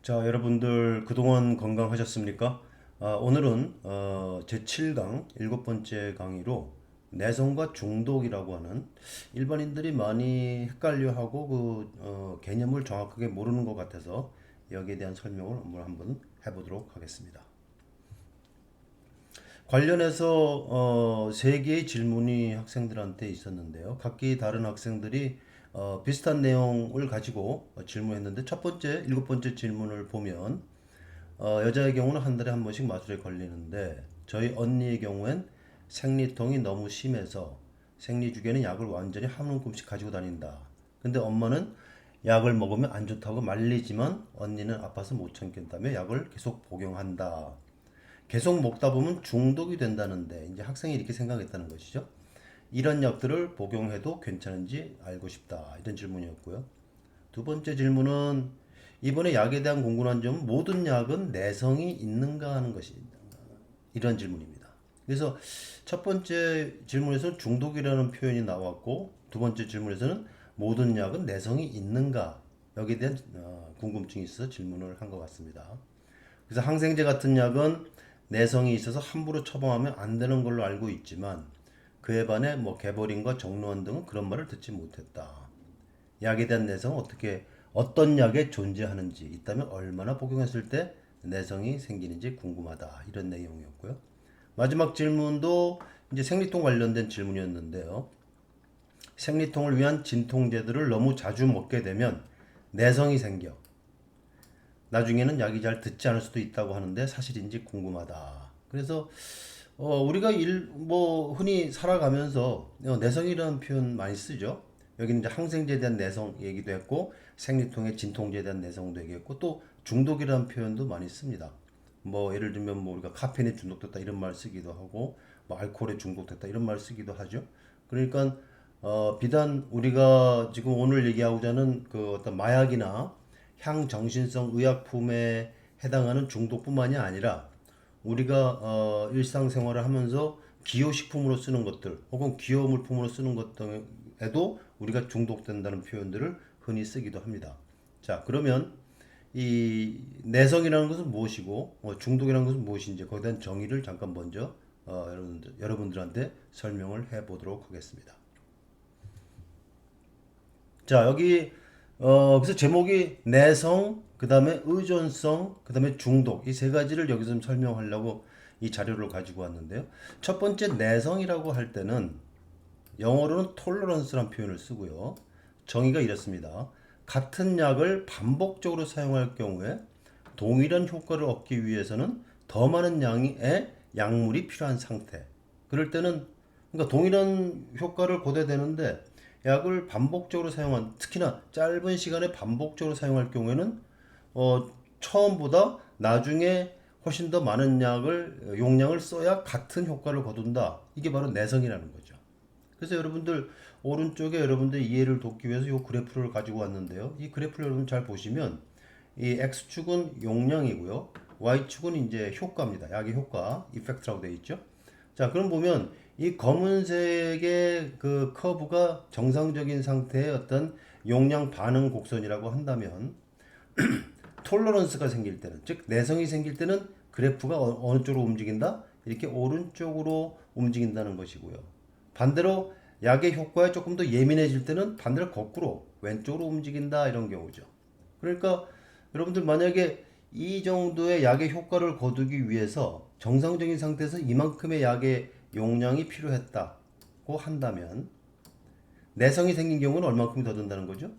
자, 여러분들 그동안 건강하셨습니까? 오늘은 제7강 일곱 번째 강의로 내성과 중독이라고 하는 일반인들이 많이 헷갈려하고 개념을 정확하게 모르는 것 같아서 여기에 대한 설명을 한번 해보도록 하겠습니다. 관련해서 세 개의 질문이 학생들한테 있었는데요. 각기 다른 학생들이 비슷한 내용을 가지고 질문했는데 첫 번째, 일곱 번째 질문을 보면 여자의 경우는 한 달에 한 번씩 마술에 걸리는데 저희 언니의 경우엔 생리통이 너무 심해서 생리주기에는 약을 완전히 한 움큼씩 가지고 다닌다. 근데 엄마는 약을 먹으면 안 좋다고 말리지만 언니는 아파서 못 참겠다며 약을 계속 복용한다. 계속 먹다 보면 중독이 된다는데 이제 학생이 이렇게 생각했다는 것이죠. 이런 약들을 복용해도 괜찮은지 알고 싶다. 이런 질문이었고요. 두 번째 질문은 이번에 약에 대한 궁금한 점은 모든 약은 내성이 있는가 하는 것이 이런 질문입니다. 그래서 첫 번째 질문에서는 중독이라는 표현이 나왔고 두 번째 질문에서는 모든 약은 내성이 있는가 여기에 대한 궁금증이 있어서 질문을 한 것 같습니다. 그래서 항생제 같은 약은 내성이 있어서 함부로 처방하면 안 되는 걸로 알고 있지만 그에 반해 개버린과 정로원 등은 그런 말을 듣지 못했다. 약에 대한 내성은 어떤 약에 존재하는지 있다면 얼마나 복용했을 때 내성이 생기는지 궁금하다. 이런 내용이었고요. 마지막 질문도 이제 생리통 관련된 질문이었는데요. 생리통을 위한 진통제들을 너무 자주 먹게 되면 내성이 생겨 나중에는 약이 잘 듣지 않을 수도 있다고 하는데 사실인지 궁금하다. 그래서 우리가 흔히 살아가면서 내성이라는 표현 많이 쓰죠. 여기는 이제 항생제에 대한 내성 얘기도 했고 생리통의 진통제에 대한 내성도 얘기했고 또 중독이라는 표현도 많이 씁니다. 예를 들면 우리가 카페인에 중독됐다 이런 말 쓰기도 하고 알코올에 중독됐다 이런 말 쓰기도 하죠. 그러니까 비단 우리가 지금 오늘 얘기하고자 하는 그 어떤 마약이나 향정신성 의약품에 해당하는 중독뿐만이 아니라 우리가 일상생활을 하면서 기호식품으로 쓰는 것들 혹은 기호물품으로 쓰는 것들에도 우리가 중독된다는 표현들을 흔히 쓰기도 합니다. 자, 그러면 이 내성이라는 것은 무엇이고 중독이라는 것은 무엇인지 거기에 대한 정의를 잠깐 먼저 여러분들한테 설명을 해 보도록 하겠습니다. 자, 여기 그래서 제목이 내성, 그다음에 의존성, 그다음에 중독 이 세 가지를 여기서 좀 설명하려고 이 자료를 가지고 왔는데요. 첫 번째 내성이라고 할 때는 영어로는 tolerance라는 표현을 쓰고요. 정의가 이렇습니다. 같은 약을 반복적으로 사용할 경우에 동일한 효과를 얻기 위해서는 더 많은 양의 약물이 필요한 상태. 그럴 때는 그러니까 동일한 효과를 거둬야 되는데 약을 반복적으로 특히나 짧은 시간에 반복적으로 사용할 경우에는 처음보다 나중에 훨씬 더 많은 용량을 써야 같은 효과를 거둔다. 이게 바로 내성이라는 거죠. 그래서 여러분들 오른쪽에 여러분들 이해를 돕기 위해서 이 그래프를 가지고 왔는데요. 이 그래프를 여러분 잘 보시면 이 x축은 용량이고요. y축은 이제 효과입니다. 약의 효과, 이펙트라고 되어 있죠. 자, 그럼 보면 이 검은색의 그 커브가 정상적인 상태의 어떤 용량 반응 곡선이라고 한다면 톨러런스가 생길 때는, 즉 내성이 생길 때는 그래프가 어느 쪽으로 움직인다? 이렇게 오른쪽으로 움직인다는 것이고요. 반대로 약의 효과에 조금 더 예민해질 때는 반대로 거꾸로 왼쪽으로 움직인다 이런 경우죠. 그러니까 여러분들 만약에 이 정도의 약의 효과를 거두기 위해서 정상적인 상태에서 이만큼의 약의 용량이 필요했다고 한다면 내성이 생긴 경우는 얼마큼 더 든다는 거죠?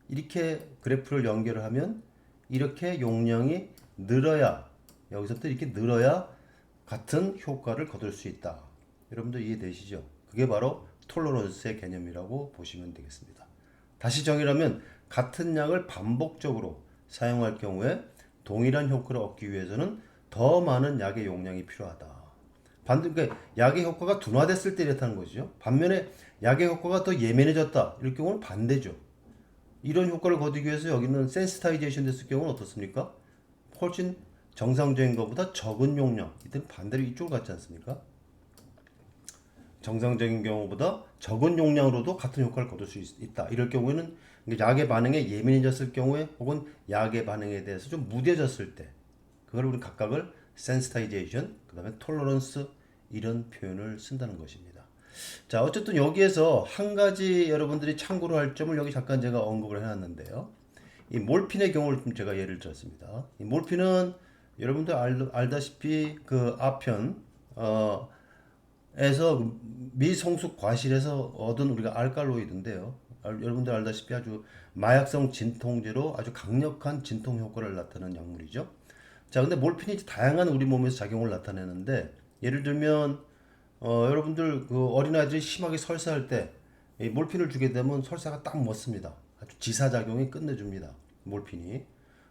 이렇게 그래프를 연결을 하면 이렇게 용량이 늘어야 여기서부터 이렇게 늘어야 같은 효과를 거둘 수 있다. 여러분들 이해되시죠? 그게 바로 톨러런스의 개념이라고 보시면 되겠습니다. 다시 정의하면 같은 약을 반복적으로 사용할 경우에 동일한 효과를 얻기 위해서는 더 많은 약의 용량이 필요하다. 그러니까 약의 효과가 둔화됐을 때 이렇다는 것이죠. 반면에 약의 효과가 더 예민해졌다. 이럴 경우는 반대죠. 이런 효과를 거두기 위해서 여기는 센시타이제이션 됐을 경우는 어떻습니까? 훨씬 정상적인 것보다 적은 용량. 이때는 반대로 이쪽으로 갔지 않습니까? 정상적인 경우보다 적은 용량으로도 같은 효과를 거둘 수 있다. 이럴 경우에는 그러니까 약의 반응에 예민해졌을 경우에 혹은 약의 반응에 대해서 좀 무뎌졌을 때 그걸 우리 각각을 sensitization, 그다음에 tolerance 이런 표현을 쓴다는 것입니다. 자, 어쨌든 여기에서 한 가지 여러분들이 참고로 할 점을 여기 잠깐 제가 언급을 해놨는데요. 이 몰핀의 경우를 좀 제가 예를 들었습니다. 이 몰핀은 여러분들 알다시피 그 아편 에서 미성숙 과실에서 얻은 우리가 알칼로이드인데요. 여러분들 알다시피 아주 마약성 진통제로 아주 강력한 진통 효과를 나타내는 약물이죠. 자, 근데 몰핀이 다양한 우리 몸에서 작용을 나타내는데 예를 들면 여러분들 그 어린아이들이 심하게 설사할 때 이 몰핀을 주게 되면 설사가 딱 멎습니다. 아주 지사작용이 끝내줍니다. 몰핀이.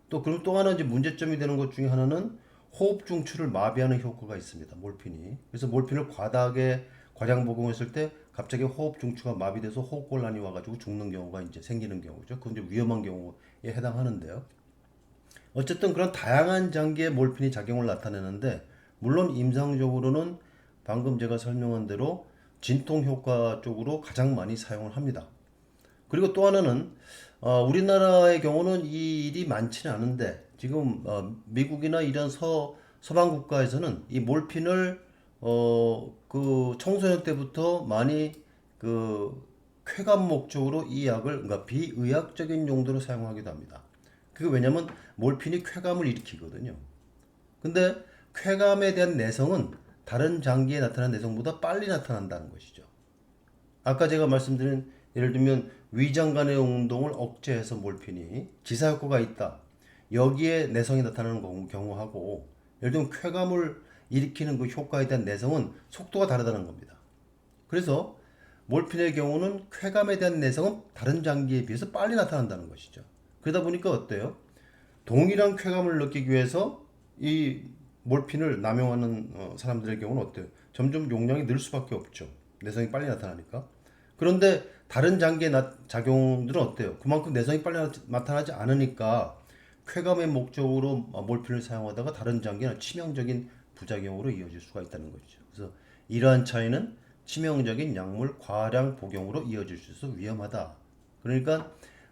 또 그럼 또 하나 이제 문제점이 되는 것 중에 하나는 호흡 중추를 마비하는 효과가 있습니다. 몰핀이. 그래서 몰핀을 과다하게 과장 복용했을 때 갑자기 호흡 중추가 마비돼서 호흡곤란이 와가지고 죽는 경우가 이제 생기는 경우죠. 그건 이제 위험한 경우에 해당하는데요. 어쨌든 그런 다양한 장기의 몰핀이 작용을 나타내는데 물론 임상적으로는 방금 제가 설명한 대로 진통 효과 쪽으로 가장 많이 사용을 합니다. 그리고 또 하나는 우리나라의 경우는 이 일이 많지는 않은데 지금 미국이나 이런 서방 국가에서는 이 몰핀을 그 청소년 때부터 많이 그 쾌감 목적으로 이 약을 그러니까 비의학적인 용도로 사용하기도 합니다. 그게 왜냐면 몰핀이 쾌감을 일으키거든요. 근데 쾌감에 대한 내성은 다른 장기에 나타난 내성보다 빨리 나타난다는 것이죠. 아까 제가 말씀드린 예를 들면 위장 간의 운동을 억제해서 몰핀이 지사 효과가 있다. 여기에 내성이 나타나는 경우하고 예를 들면 쾌감을 일으키는 그 효과에 대한 내성은 속도가 다르다는 겁니다. 그래서 몰핀의 경우는 쾌감에 대한 내성은 다른 장기에 비해서 빨리 나타난다는 것이죠. 그러다 보니까 어때요? 동일한 쾌감을 느끼기 위해서 이 몰핀을 남용하는 사람들의 경우는 어때요? 점점 용량이 늘 수밖에 없죠. 내성이 빨리 나타나니까. 그런데 다른 장기의 작용들은 어때요? 그만큼 내성이 빨리 나타나지 않으니까 쾌감의 목적으로 몰핀을 사용하다가 다른 장기나 치명적인 부작용으로 이어질 수가 있다는 거죠. 그래서 이러한 차이는 치명적인 약물 과량 복용으로 이어질 수 있어서 위험하다. 그러니까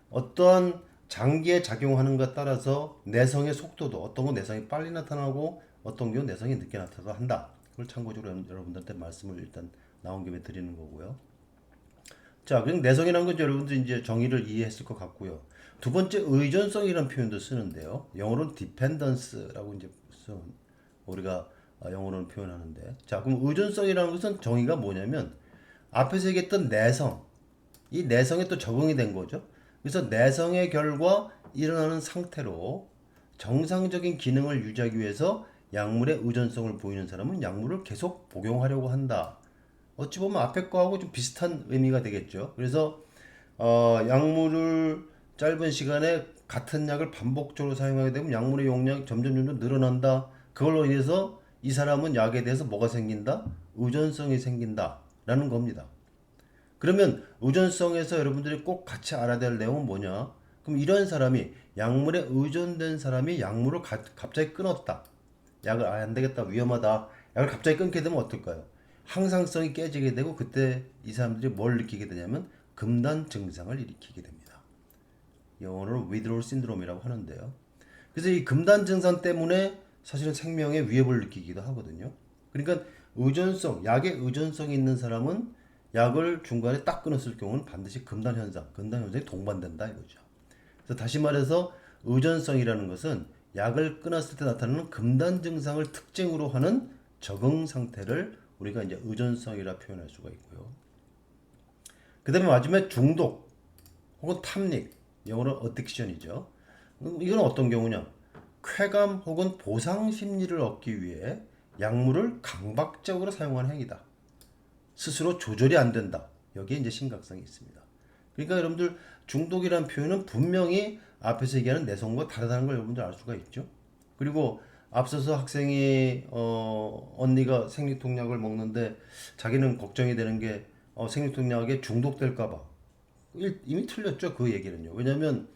어떠한 장기에 작용하는 것 따라서 내성의 속도도 어떤 건 내성이 빨리 나타나고 어떤 경우 내성이 늦게 나타나도 한다. 그걸 참고적으로 여러분들한테 말씀을 일단 나온 김에 드리는 거고요. 자, 그럼 내성이라는 건 여러분들이 이제 정의를 이해했을 것 같고요. 두 번째 의존성이라는 표현도 쓰는데요. 영어로는 dependence라고 이제 우리가 영어로는 표현하는데, 자, 그럼 의존성이라는 것은 정의가 뭐냐면 앞에서 얘기했던 내성, 이 내성에 또 적응이 된 거죠. 그래서 내성의 결과 일어나는 상태로 정상적인 기능을 유지하기 위해서 약물의 의존성을 보이는 사람은 약물을 계속 복용하려고 한다. 어찌 보면 앞에 거하고 좀 비슷한 의미가 되겠죠. 그래서 약물을 짧은 시간에 같은 약을 반복적으로 사용하게 되면 약물의 용량이 점점 늘어난다. 그걸로 인해서 이 사람은 약에 대해서 뭐가 생긴다? 의존성이 생긴다. 라는 겁니다. 그러면 의존성에서 여러분들이 꼭 같이 알아야 될 내용은 뭐냐? 그럼 이런 사람이 약물에 의존된 사람이 약물을 갑자기 끊었다. 약을 안 되겠다, 위험하다. 약을 갑자기 끊게 되면 어떨까요? 항상성이 깨지게 되고 그때 이 사람들이 뭘 느끼게 되냐면 금단 증상을 일으키게 됩니다. 영어로는 withdrawal syndrome이라고 하는데요. 그래서 이 금단 증상 때문에 사실은 생명에 위협을 느끼기도 하거든요. 그러니까 의존성, 약에 의존성이 있는 사람은 약을 중간에 딱 끊었을 경우는 반드시 금단 현상이 동반된다 이거죠. 그래서 다시 말해서 의존성이라는 것은 약을 끊었을 때 나타나는 금단 증상을 특징으로 하는 적응 상태를 우리가 이제 의존성이라 표현할 수가 있고요. 그 다음에 마지막에 중독 혹은 탐닉, 영어로 어딕션이죠. 이건 어떤 경우냐? 쾌감 혹은 보상 심리를 얻기 위해 약물을 강박적으로 사용하는 행위다. 스스로 조절이 안 된다. 여기에 이제 심각성이 있습니다. 그러니까 여러분들 중독이라는 표현은 분명히 앞에서 얘기하는 내성과 다르다는 걸 여러분들 알 수가 있죠. 그리고 앞서서 학생이 언니가 생리통약을 먹는데 자기는 걱정이 되는 게 생리통약에 중독될까봐 이미 틀렸죠. 그 얘기는요. 왜냐하면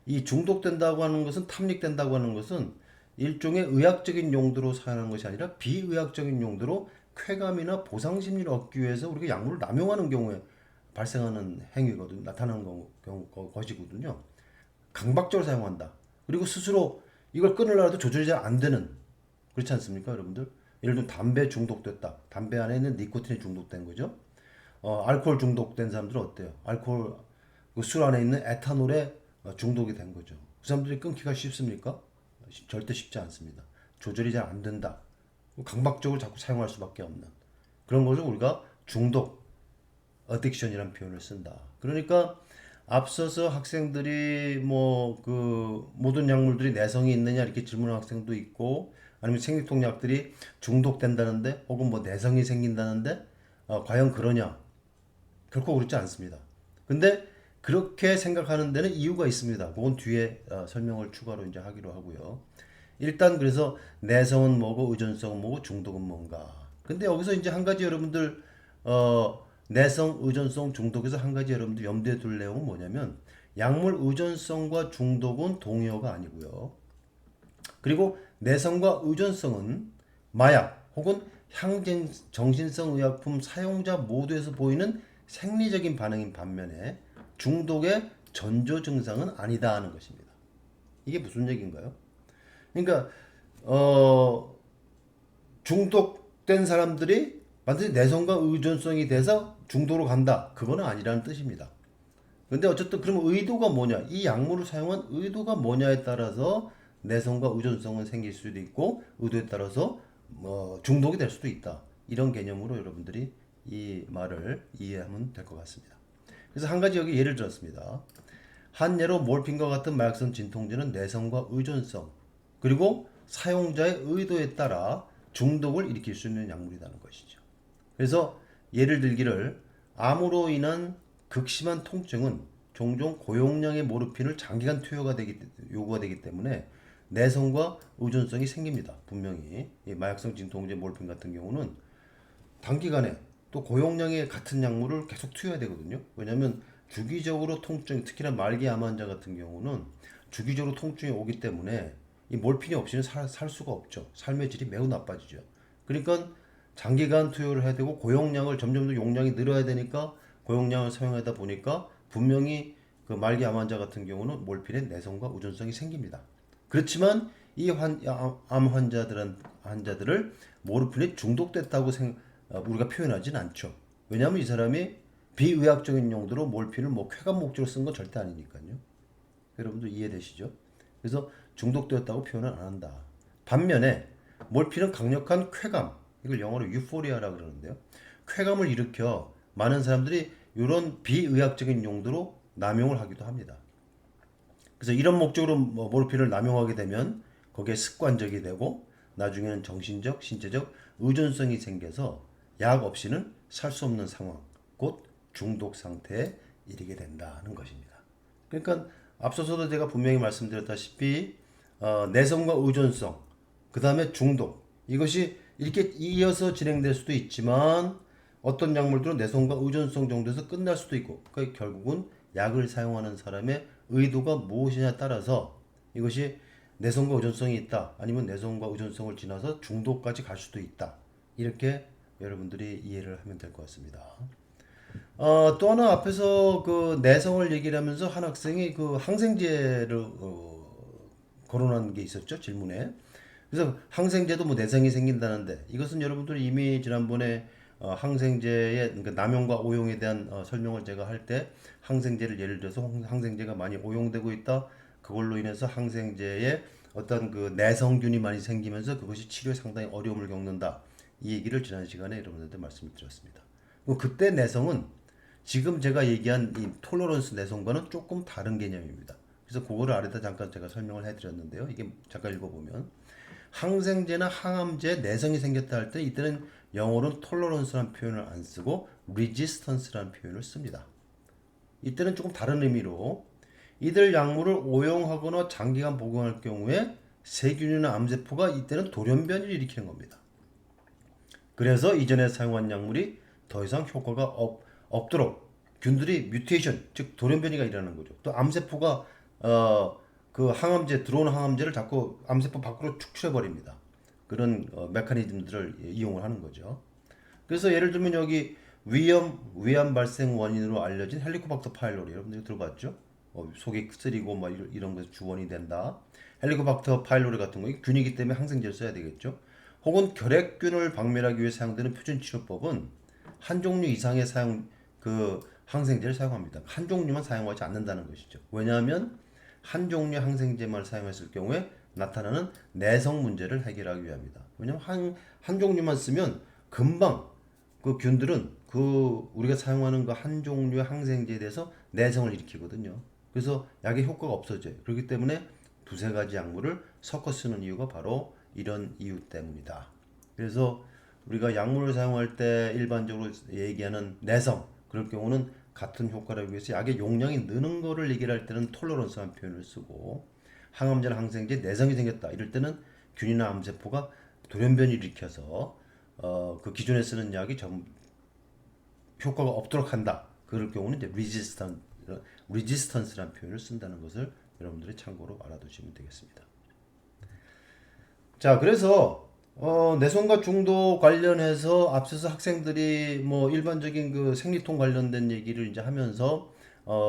이 중독된다고 하는 것은 탐닉된다고 하는 것은 일종의 의학적인 용도로 사용하는 것이 아니라 비의학적인 용도로 쾌감이나 보상 심리를 얻기 위해서 우리가 약물을 남용하는 경우에 발생하는 행위거든, 나타나는 것이거든요. 강박적으로 사용한다. 그리고 스스로 이걸 끊으려도 조절이 잘 안 되는, 그렇지 않습니까, 여러분들? 예를 들면 담배 중독됐다. 담배 안에 있는 니코틴에 중독된 거죠. 알코올 중독된 사람들은 어때요? 알코올, 그술 안에 있는 에탄올에 중독이 된 거죠. 그 사람들이 끊기가 쉽습니까? 절대 쉽지 않습니다. 조절이 잘 안 된다. 강박적으로 자꾸 사용할 수밖에 없는 그런 것을 우리가 중독, 어딕션이라는 표현을 쓴다. 그러니까 앞서서 학생들이 뭐 그 모든 약물들이 내성이 있느냐 이렇게 질문하는 학생도 있고, 아니면 생리통약들이 중독된다는데 혹은 뭐 내성이 생긴다는데 과연 그러냐? 결코 그렇지 않습니다. 근데 그렇게 생각하는 데는 이유가 있습니다. 그건 뒤에 설명을 추가로 이제 하기로 하고요. 일단 그래서 내성은 뭐고 의존성은 뭐고 중독은 뭔가. 근데 여기서 이제 한 가지 여러분들 내성, 의존성, 중독에서 한 가지 여러분들 염두에 둘 내용은 뭐냐면, 약물 의존성과 중독은 동의어가 아니고요. 그리고 내성과 의존성은 마약 혹은 향정 정신성 의약품 사용자 모두에서 보이는 생리적인 반응인 반면에 중독의 전조 증상은 아니다 하는 것입니다. 이게 무슨 얘기인가요? 그러니까 중독된 사람들이 반드시 내성과 의존성이 돼서 중독으로 간다. 그거는 아니라는 뜻입니다. 근데 어쨌든 그러면 의도가 뭐냐? 이 약물을 사용한 의도가 뭐냐에 따라서 내성과 의존성은 생길 수도 있고, 의도에 따라서 중독이 될 수도 있다. 이런 개념으로 여러분들이 이 말을 이해하면 될 것 같습니다. 그래서 한 가지 여기 예를 들었습니다. 한 예로 몰핀과 같은 마약성 진통제는 내성과 의존성, 그리고 사용자의 의도에 따라 중독을 일으킬 수 있는 약물이라는 것이죠. 그래서 예를 들기를, 암으로 인한 극심한 통증은 종종 고용량의 모르핀을 장기간 요구가 되기 때문에 내성과 의존성이 생깁니다. 분명히 이 마약성 진통제 몰핀 같은 경우는 단기간에 또 고용량의 같은 약물을 계속 투여해야 되거든요. 왜냐하면 주기적으로 통증, 특히나 말기 암 환자 같은 경우는 주기적으로 통증이 오기 때문에 이 몰핀이 없이는 살 수가 없죠. 삶의 질이 매우 나빠지죠. 그러니까 장기간 투여를 해야 되고, 고용량을 점점 더 용량이 늘어야 되니까 고용량을 사용하다 보니까 분명히 그 말기 암 환자 같은 경우는 몰핀의 내성과 의존성이 생깁니다. 그렇지만 이 암 환자들을 모르핀에 중독됐다고 우리가 표현하진 않죠. 왜냐하면 이 사람이 비의학적인 용도로 몰핀을 뭐 쾌감 목적으로 쓴 건 절대 아니니까요. 여러분들 이해되시죠? 그래서 중독되었다고 표현을 안 한다. 반면에 몰핀은 강력한 쾌감, 이걸 영어로 유포리아라 그러는데요. 쾌감을 일으켜 많은 사람들이 이런 비의학적인 용도로 남용을 하기도 합니다. 그래서 이런 목적으로 모르핀을 남용하게 되면 거기에 습관적이 되고 나중에는 정신적, 신체적 의존성이 생겨서 약 없이는 살 수 없는 상황, 곧 중독 상태에 이르게 된다는 것입니다. 그러니까 앞서서도 제가 분명히 말씀드렸다시피 내성과 의존성, 그 다음에 중독, 이것이 이렇게 이어서 진행될 수도 있지만 어떤 약물들은 내성과 의존성 정도에서 끝날 수도 있고, 그러니까 결국은 약을 사용하는 사람의 의도가 무엇이냐에 따라서 이것이 내성과 의존성이 있다, 아니면 내성과 의존성을 지나서 중독까지 갈 수도 있다. 이렇게 여러분들이 이해를 하면 될 것 같습니다. 또 하나 앞에서 그 내성을 얘기를 하면서 한 학생이 그 항생제를 거론한 게 있었죠, 질문에. 그래서 항생제도 뭐 내성이 생긴다는데, 이것은 여러분들이 이미 지난번에 항생제의 그러니까 남용과 오용에 대한 설명을 제가 할 때 항생제를 예를 들어서 항생제가 많이 오용되고 있다. 그걸로 인해서 항생제에 어떤 그 내성균이 많이 생기면서 그것이 치료에 상당히 어려움을 겪는다. 이 얘기를 지난 시간에 여러분들한테 말씀을 드렸습니다. 그때 내성은 지금 제가 얘기한 이 톨러런스 내성과는 조금 다른 개념입니다. 그래서 그거를 아래다 잠깐 제가 설명을 해드렸는데요. 이게 잠깐 읽어보면, 항생제나 항암제에 내성이 생겼다 할 때 이때는 영어로는 톨러런스라는 표현을 안 쓰고 레지스턴스라는 표현을 씁니다. 이때는 조금 다른 의미로 이들 약물을 오용하거나 장기간 복용할 경우에 세균이나 암세포가 이때는 돌연변이를 일으키는 겁니다. 그래서 이전에 사용한 약물이 더 이상 효과가 없도록 균들이 뮤테이션, 즉 돌연변이가 일어나는 거죠. 또 암세포가 그 항암제, 들어오는 항암제를 자꾸 암세포 밖으로 축출해 버립니다. 그런 메커니즘들을 이용을 하는 거죠. 그래서 예를 들면 여기 위암 발생 원인으로 알려진 헬리코박터 파일로리 여러분들이 들어봤죠? 속이 쓰리고 막 이런 것이 주원이 된다. 헬리코박터 파일로리 같은 거 균이기 때문에 항생제를 써야 되겠죠. 혹은 결핵균을 박멸하기 위해 사용되는 표준 치료법은 한 종류 이상의 항생제를 사용합니다. 한 종류만 사용하지 않는다는 것이죠. 왜냐하면 한 종류 항생제만 사용했을 경우에 나타나는 내성 문제를 해결하기 위함이다. 왜냐하면 한 종류만 쓰면 금방 그 균들은 우리가 사용하는 그 한 종류의 항생제에 대해서 내성을 일으키거든요. 그래서 약의 효과가 없어져요. 그렇기 때문에 두세 가지 약물을 섞어 쓰는 이유가 바로 이런 이유 때문이다. 그래서 우리가 약물을 사용할 때 일반적으로 얘기하는 내성, 그럴 경우는 같은 효과를 위해서 약의 용량이 느는 거를 얘기할 때는 톨러런스한 표현을 쓰고, 항암제나 항생제 내성이 생겼다 이럴 때는 균이나 암세포가 돌연변이 일으켜서 그 기존에 쓰는 약이 효과가 없도록 한다. 그럴 경우는 이제 resistance, 란 표현을 쓴다는 것을 여러분들이 참고로 알아두시면 되겠습니다. 자, 그래서 내성과 중독 관련해서 앞서서 학생들이 뭐 일반적인 그 생리통 관련된 얘기를 이제 하면서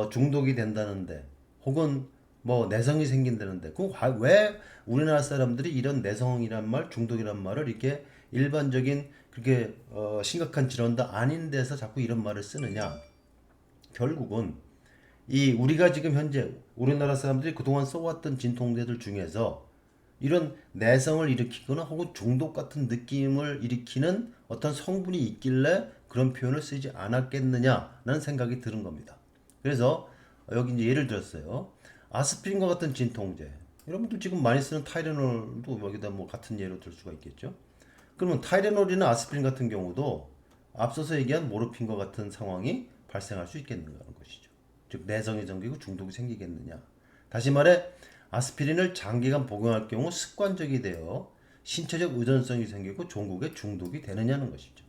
중독이 된다는데 혹은 뭐 내성이 생긴다는데 왜 우리나라 사람들이 이런 내성이란 말, 중독이란 말을 이렇게 일반적인 그렇게 심각한 질환도 아닌 데서 자꾸 이런 말을 쓰느냐? 결국은 이 우리가 지금 현재 우리나라 사람들이 그동안 써왔던 진통제들 중에서 이런 내성을 일으키거나 혹은 중독 같은 느낌을 일으키는 어떤 성분이 있길래 그런 표현을 쓰지 않았겠느냐라는 생각이 드는 겁니다. 그래서 여기 이제 예를 들었어요. 아스피린과 같은 진통제. 여러분들 지금 많이 쓰는 타이레놀도 여기다 뭐 같은 예로 들 수가 있겠죠. 그러면 타이레놀이나 아스피린 같은 경우도 앞서서 얘기한 모르핀과 같은 상황이 발생할 수 있겠는가 하는 것이죠. 즉 내성이 생기고 중독이 생기겠느냐. 다시 말해 아스피린을 장기간 복용할 경우 습관적이 되어 신체적 의존성이 생기고 종국에 중독이 되느냐는 것이죠.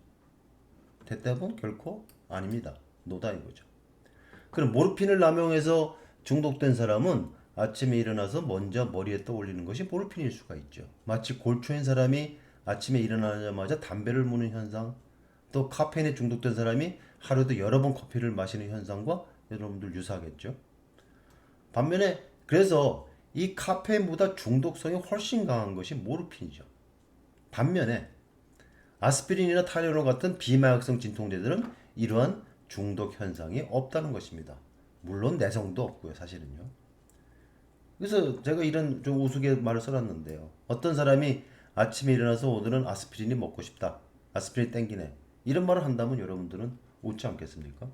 대답은 결코 아닙니다. 노다 이거죠. 그럼 모르핀을 남용해서 중독된 사람은 아침에 일어나서 먼저 머리에 떠올리는 것이 모르핀일 수가 있죠. 마치 골초인 사람이 아침에 일어나자마자 담배를 무는 현상, 또 카페인에 중독된 사람이 하루도 여러 번 커피를 마시는 현상과 여러분들 유사하겠죠. 반면에 그래서 이 카페인보다 중독성이 훨씬 강한 것이 모르핀이죠. 반면에 아스피린이나 타이레놀 같은 비마약성 진통제들은 이러한 중독 현상이 없다는 것입니다. 물론 내성도 없고요, 사실은요. 그래서 제가 이런 좀 우스개 말을 써놨는데요. 어떤 사람이 아침에 일어나서 오늘은 아스피린이 먹고 싶다. 아스피린 땡기네. 이런 말을 한다면 여러분들은 웃지 않겠습니까?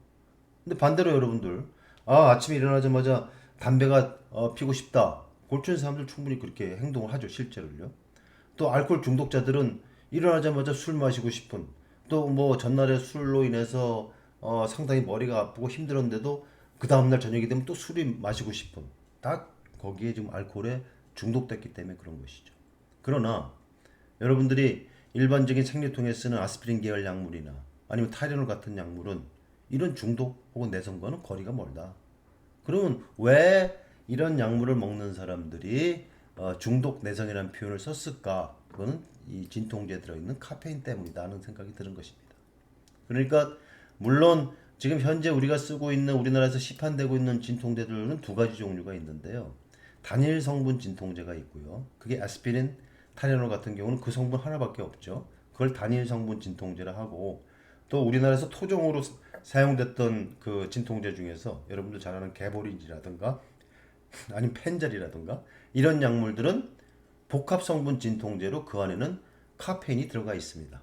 근데 반대로 여러분들, 아침에 일어나자마자 담배가 피고 싶다. 골치는 사람들 충분히 그렇게 행동을 하죠, 실제로요. 또 알코올 중독자들은 일어나자마자 술 마시고 싶은, 또 뭐 전날에 술로 인해서 상당히 머리가 아프고 힘들었는데도 그 다음날 저녁이 되면 또 술이 마시고 싶은, 다 거기에 지금 알코올에 중독됐기 때문에 그런 것이죠. 그러나 여러분들이 일반적인 생리통에 쓰는 아스피린 계열 약물이나 아니면 타이레놀 같은 약물은 이런 중독 혹은 내성과는 거리가 멀다. 그러면 왜 이런 약물을 먹는 사람들이 중독 내성이라는 표현을 썼을까? 그거는 이 진통제에 들어있는 카페인 때문이다는 생각이 드는 것입니다. 그러니까 물론 지금 현재 우리가 쓰고 있는 우리나라에서 시판되고 있는 진통제들은 두 가지 종류가 있는데요. 단일 성분 진통제가 있고요. 그게 아스피린, 타이레놀 같은 경우는 그 성분 하나밖에 없죠. 그걸 단일 성분 진통제라 하고 또 우리나라에서 토종으로 사용됐던 그 진통제 중에서 여러분들 잘 아는 개보린이라든가 아니면 펜젤이라든가 이런 약물들은 복합 성분 진통제로 그 안에는 카페인이 들어가 있습니다.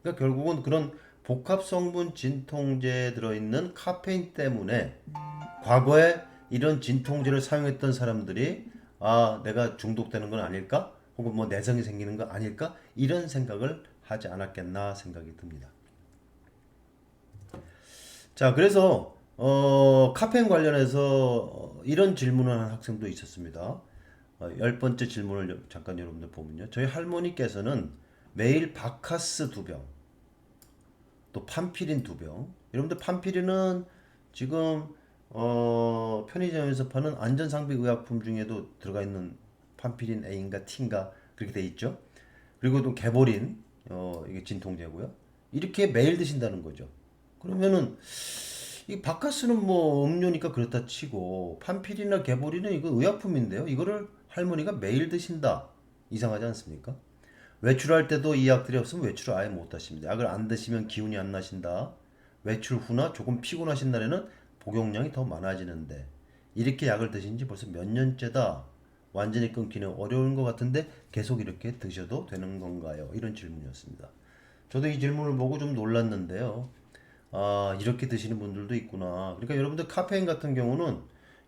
그러니까 결국은 그런 복합 성분 진통제에 들어있는 카페인 때문에 과거에 이런 진통제를 사용했던 사람들이 내가 중독되는 건 아닐까? 혹은 뭐 내성이 생기는 거 아닐까? 이런 생각을 하지 않았겠나 생각이 듭니다. 자, 그래서 카페인 관련해서 이런 질문을 한 학생도 있었습니다. 10번째 질문을 잠깐 여러분들 보면요. 저희 할머니께서는 매일 바카스 2병, 또 판피린 2병. 여러분들 판피린은 지금 편의점에서 파는 안전상비 의약품 중에도 들어가 있는 판피린 A인가 T인가 그렇게 돼 있죠. 그리고 또 개보린 이게 진통제고요. 이렇게 매일 드신다는 거죠. 그러면은 이 바카스는 뭐 음료니까 그렇다 치고 판피린이나 개보리는 이거 의약품인데요. 이거를 할머니가 매일 드신다. 이상하지 않습니까? 외출할 때도 이 약들이 없으면 외출을 아예 못 하십니다. 약을 안 드시면 기운이 안 나신다. 외출 후나 조금 피곤하신 날에는 복용량이 더 많아지는데 이렇게 약을 드신 지 벌써 몇 년째다. 완전히 끊기는 어려운 것 같은데 계속 이렇게 드셔도 되는 건가요? 이런 질문이었습니다. 저도 이 질문을 보고 좀 놀랐는데요. 아, 이렇게 드시는 분들도 있구나. 그러니까 여러분들 카페인 같은 경우는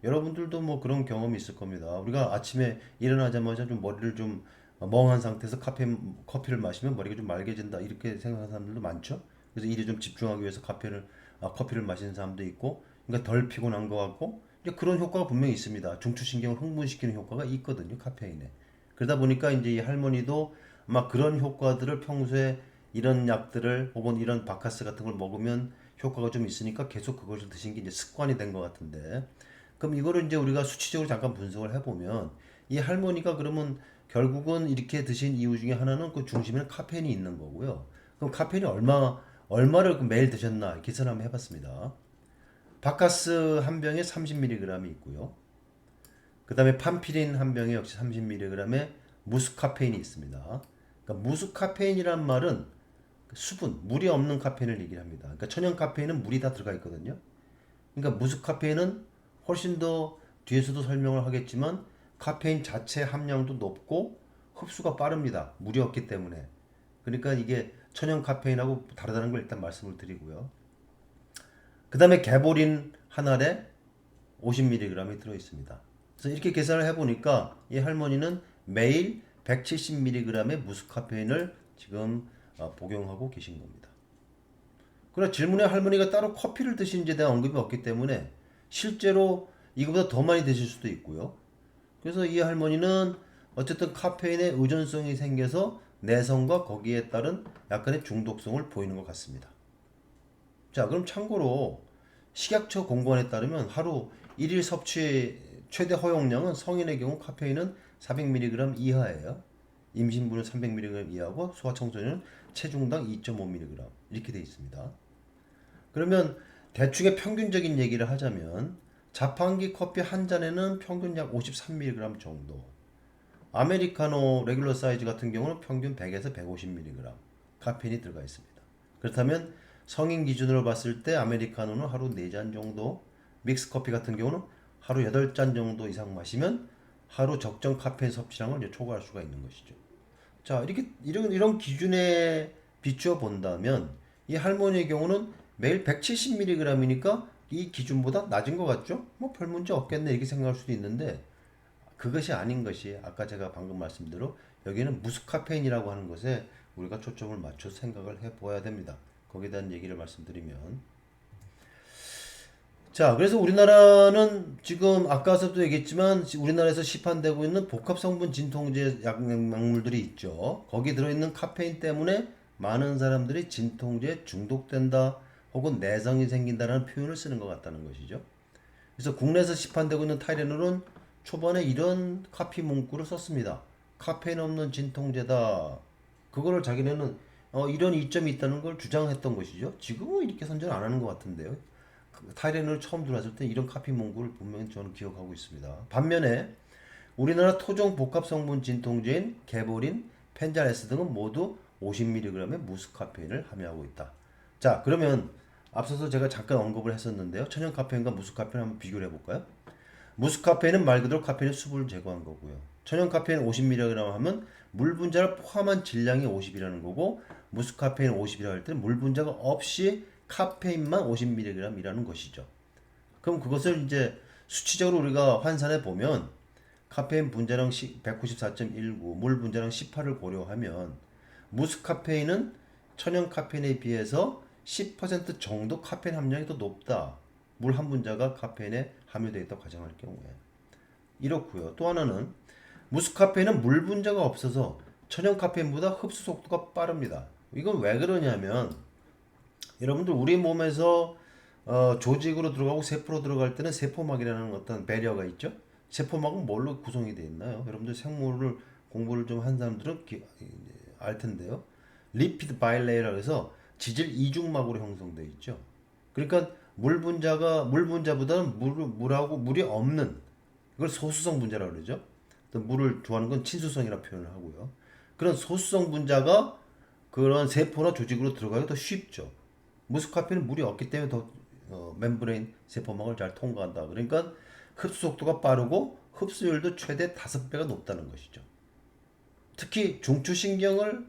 여러분들도 뭐 그런 경험이 있을 겁니다. 우리가 아침에 일어나자마자 좀 머리를 좀 멍한 상태에서 커피를 마시면 머리가 좀 맑아진다. 이렇게 생각하는 사람들도 많죠. 그래서 일에 좀 집중하기 위해서 커피를 마시는 사람도 있고, 그러니까 덜 피곤한 것 같고, 이제 그런 효과가 분명히 있습니다. 중추신경을 흥분시키는 효과가 있거든요, 카페인에. 그러다 보니까 이제 이 할머니도 아마 그런 효과들을 평소에 이런 약들을 혹은 이런 바카스 같은 걸 먹으면 효과가 좀 있으니까 계속 그것을 드신 게 이제 습관이 된 것 같은데 그럼 이거를 이제 우리가 수치적으로 잠깐 분석을 해보면 이 할머니가 그러면 결국은 이렇게 드신 이유 중에 하나는 그 중심에는 카페인이 있는 거고요. 그럼 카페인이 얼마를 그 매일 드셨나 계산 한번 해봤습니다. 바카스 한 병에 30mg이 있고요. 그 다음에 판피린 한 병에 역시 30mg의 무스카페인이 있습니다. 그러니까 무스카페인이란 말은 수분, 물이 없는 카페인을 얘기를 합니다. 그러니까 천연 카페인은 물이 다 들어가 있거든요. 그러니까 무수 카페인은 훨씬 더 뒤에서도 설명을 하겠지만 카페인 자체 함량도 높고 흡수가 빠릅니다. 물이 없기 때문에. 그러니까 이게 천연 카페인하고 다르다는 걸 일단 말씀을 드리고요. 그 다음에 개보린 한 알에 50mg이 들어 있습니다. 그래서 이렇게 계산을 해보니까 이 할머니는 매일 170mg의 무수 카페인을 지금 복용하고 계신 겁니다. 그러나 질문에 할머니가 따로 커피를 드시는지에 대한 언급이 없기 때문에 실제로 이거보다 더 많이 드실 수도 있고요. 그래서 이 할머니는 어쨌든 카페인에 의존성이 생겨서 내성과 거기에 따른 약간의 중독성을 보이는 것 같습니다. 자, 그럼 참고로 식약처 공고안에 따르면 하루 1일 섭취 최대 허용량은 성인의 경우 카페인은 400mg 이하예요. 임신부는 300mg 이하고 소아청소년은 체중당 2.5mg 이렇게 되어 있습니다. 그러면 대충의 평균적인 얘기를 하자면 자판기 커피 한 잔에는 평균 약 53mg 정도. 아메리카노 레귤러 사이즈 같은 경우는 평균 100에서 150mg 카페인이 들어가 있습니다. 그렇다면 성인 기준으로 봤을 때 아메리카노는 하루 4잔 정도, 믹스 커피 같은 경우는 하루 8잔 정도 이상 마시면 하루 적정 카페인 섭취량을 이제 초과할 수가 있는 것이죠. 자, 이런 기준에 비추어 본다면 이 할머니의 경우는 매일 170mg이니까 이 기준보다 낮은 것 같죠? 뭐 별 문제 없겠네 이렇게 생각할 수도 있는데 그것이 아닌 것이 아까 제가 방금 말씀대로 여기는 무스카페인이라고 하는 것에 우리가 초점을 맞춰 생각을 해 보아야 됩니다. 거기에 대한 얘기를 말씀드리면 자, 그래서 우리나라는 지금 아까서도 얘기했지만 우리나라에서 시판되고 있는 복합 성분 진통제 약물들이 있죠. 거기 들어있는 카페인 때문에 많은 사람들이 진통제에 중독된다 혹은 내성이 생긴다라는 표현을 쓰는 것 같다는 것이죠. 그래서 국내에서 시판되고 있는 타이레놀은 초반에 이런 카피 문구를 썼습니다. 카페인 없는 진통제다. 그거를 자기네는 이런 이점이 있다는 걸 주장했던 것이죠. 지금은 이렇게 선전 안 하는 것 같은데요. 타이레놀 처음 들어왔을 때 이런 카피 문구를 분명히 저는 기억하고 있습니다. 반면에 우리나라 토종 복합 성분 진통제인 개보린, 펜자레스 등은 모두 50mg의 무스카페인을 함유하고 있다. 자, 그러면 앞서서 제가 잠깐 언급을 했었는데요. 천연 카페인과 무스카페인 한번 비교를 해볼까요? 무스카페인은 말 그대로 카페인의 수분을 제거한 거고요. 천연 카페인 50mg 하면 물 분자를 포함한 질량이 50이라는 거고 무스카페인 50이라고 할 때는 물 분자가 없이 카페인만 50mg이라는 것이죠. 그럼 그것을 이제 수치적으로 우리가 환산해 보면 카페인 분자량 194.19, 물 분자량 18을 고려하면 무스카페인은 천연 카페인에 비해서 10% 정도 카페인 함량이 더 높다. 물 한 분자가 카페인에 함유되어 있다고 가정할 경우에. 이렇고요. 또 하나는 무스카페인은 물 분자가 없어서 천연 카페인보다 흡수 속도가 빠릅니다. 이건 왜 그러냐면 여러분들 우리 몸에서 조직으로 들어가고 세포로 들어갈 때는 세포막이라는 어떤 배려가 있죠. 세포막은 뭘로 구성이 되어 있나요? 여러분들 생물을 공부를 좀 한 사람들은 알 텐데요. 리피드 바이레이라 해서 지질 이중막으로 형성되어 있죠. 그러니까 물 분자보다는 물하고 물이 없는, 이걸 소수성 분자라고 그러죠. 또 물을 좋아하는 건 친수성이라 표현을 하고요. 그런 소수성 분자가 그런 세포나 조직으로 들어가기 더 쉽죠. 무스카핀은 물이 없기 때문에 더 멤브레인 세포막을 잘 통과한다. 그러니까 흡수 속도가 빠르고 흡수율도 최대 5배가 높다는 것이죠. 특히 중추신경을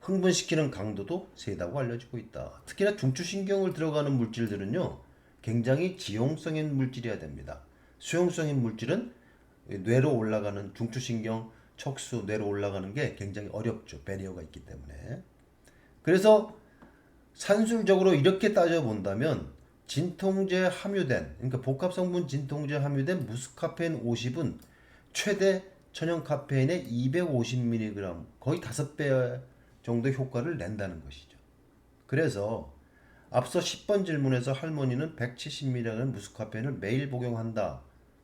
흥분시키는 강도도 세다고 알려지고 있다. 특히나 중추신경을 들어가는 물질들은요, 굉장히 지용성인 물질이어야 됩니다. 수용성인 물질은 뇌로 올라가는 중추신경, 척수, 뇌로 올라가는 게 굉장히 어렵죠. 배리어가 있기 때문에. 그래서 산술적으로 이렇게 따져본다면 진통제 함유된, 그러니까 복합성분 진통제 함유된 무스카펜 50은 최대 천연 카페인의 250mg, 거의 5배 정도 효과를 낸다는 것이죠. 그래서 앞서 10번 질문에서 할머니는 170mg 무스카펜을 매일 복용한다.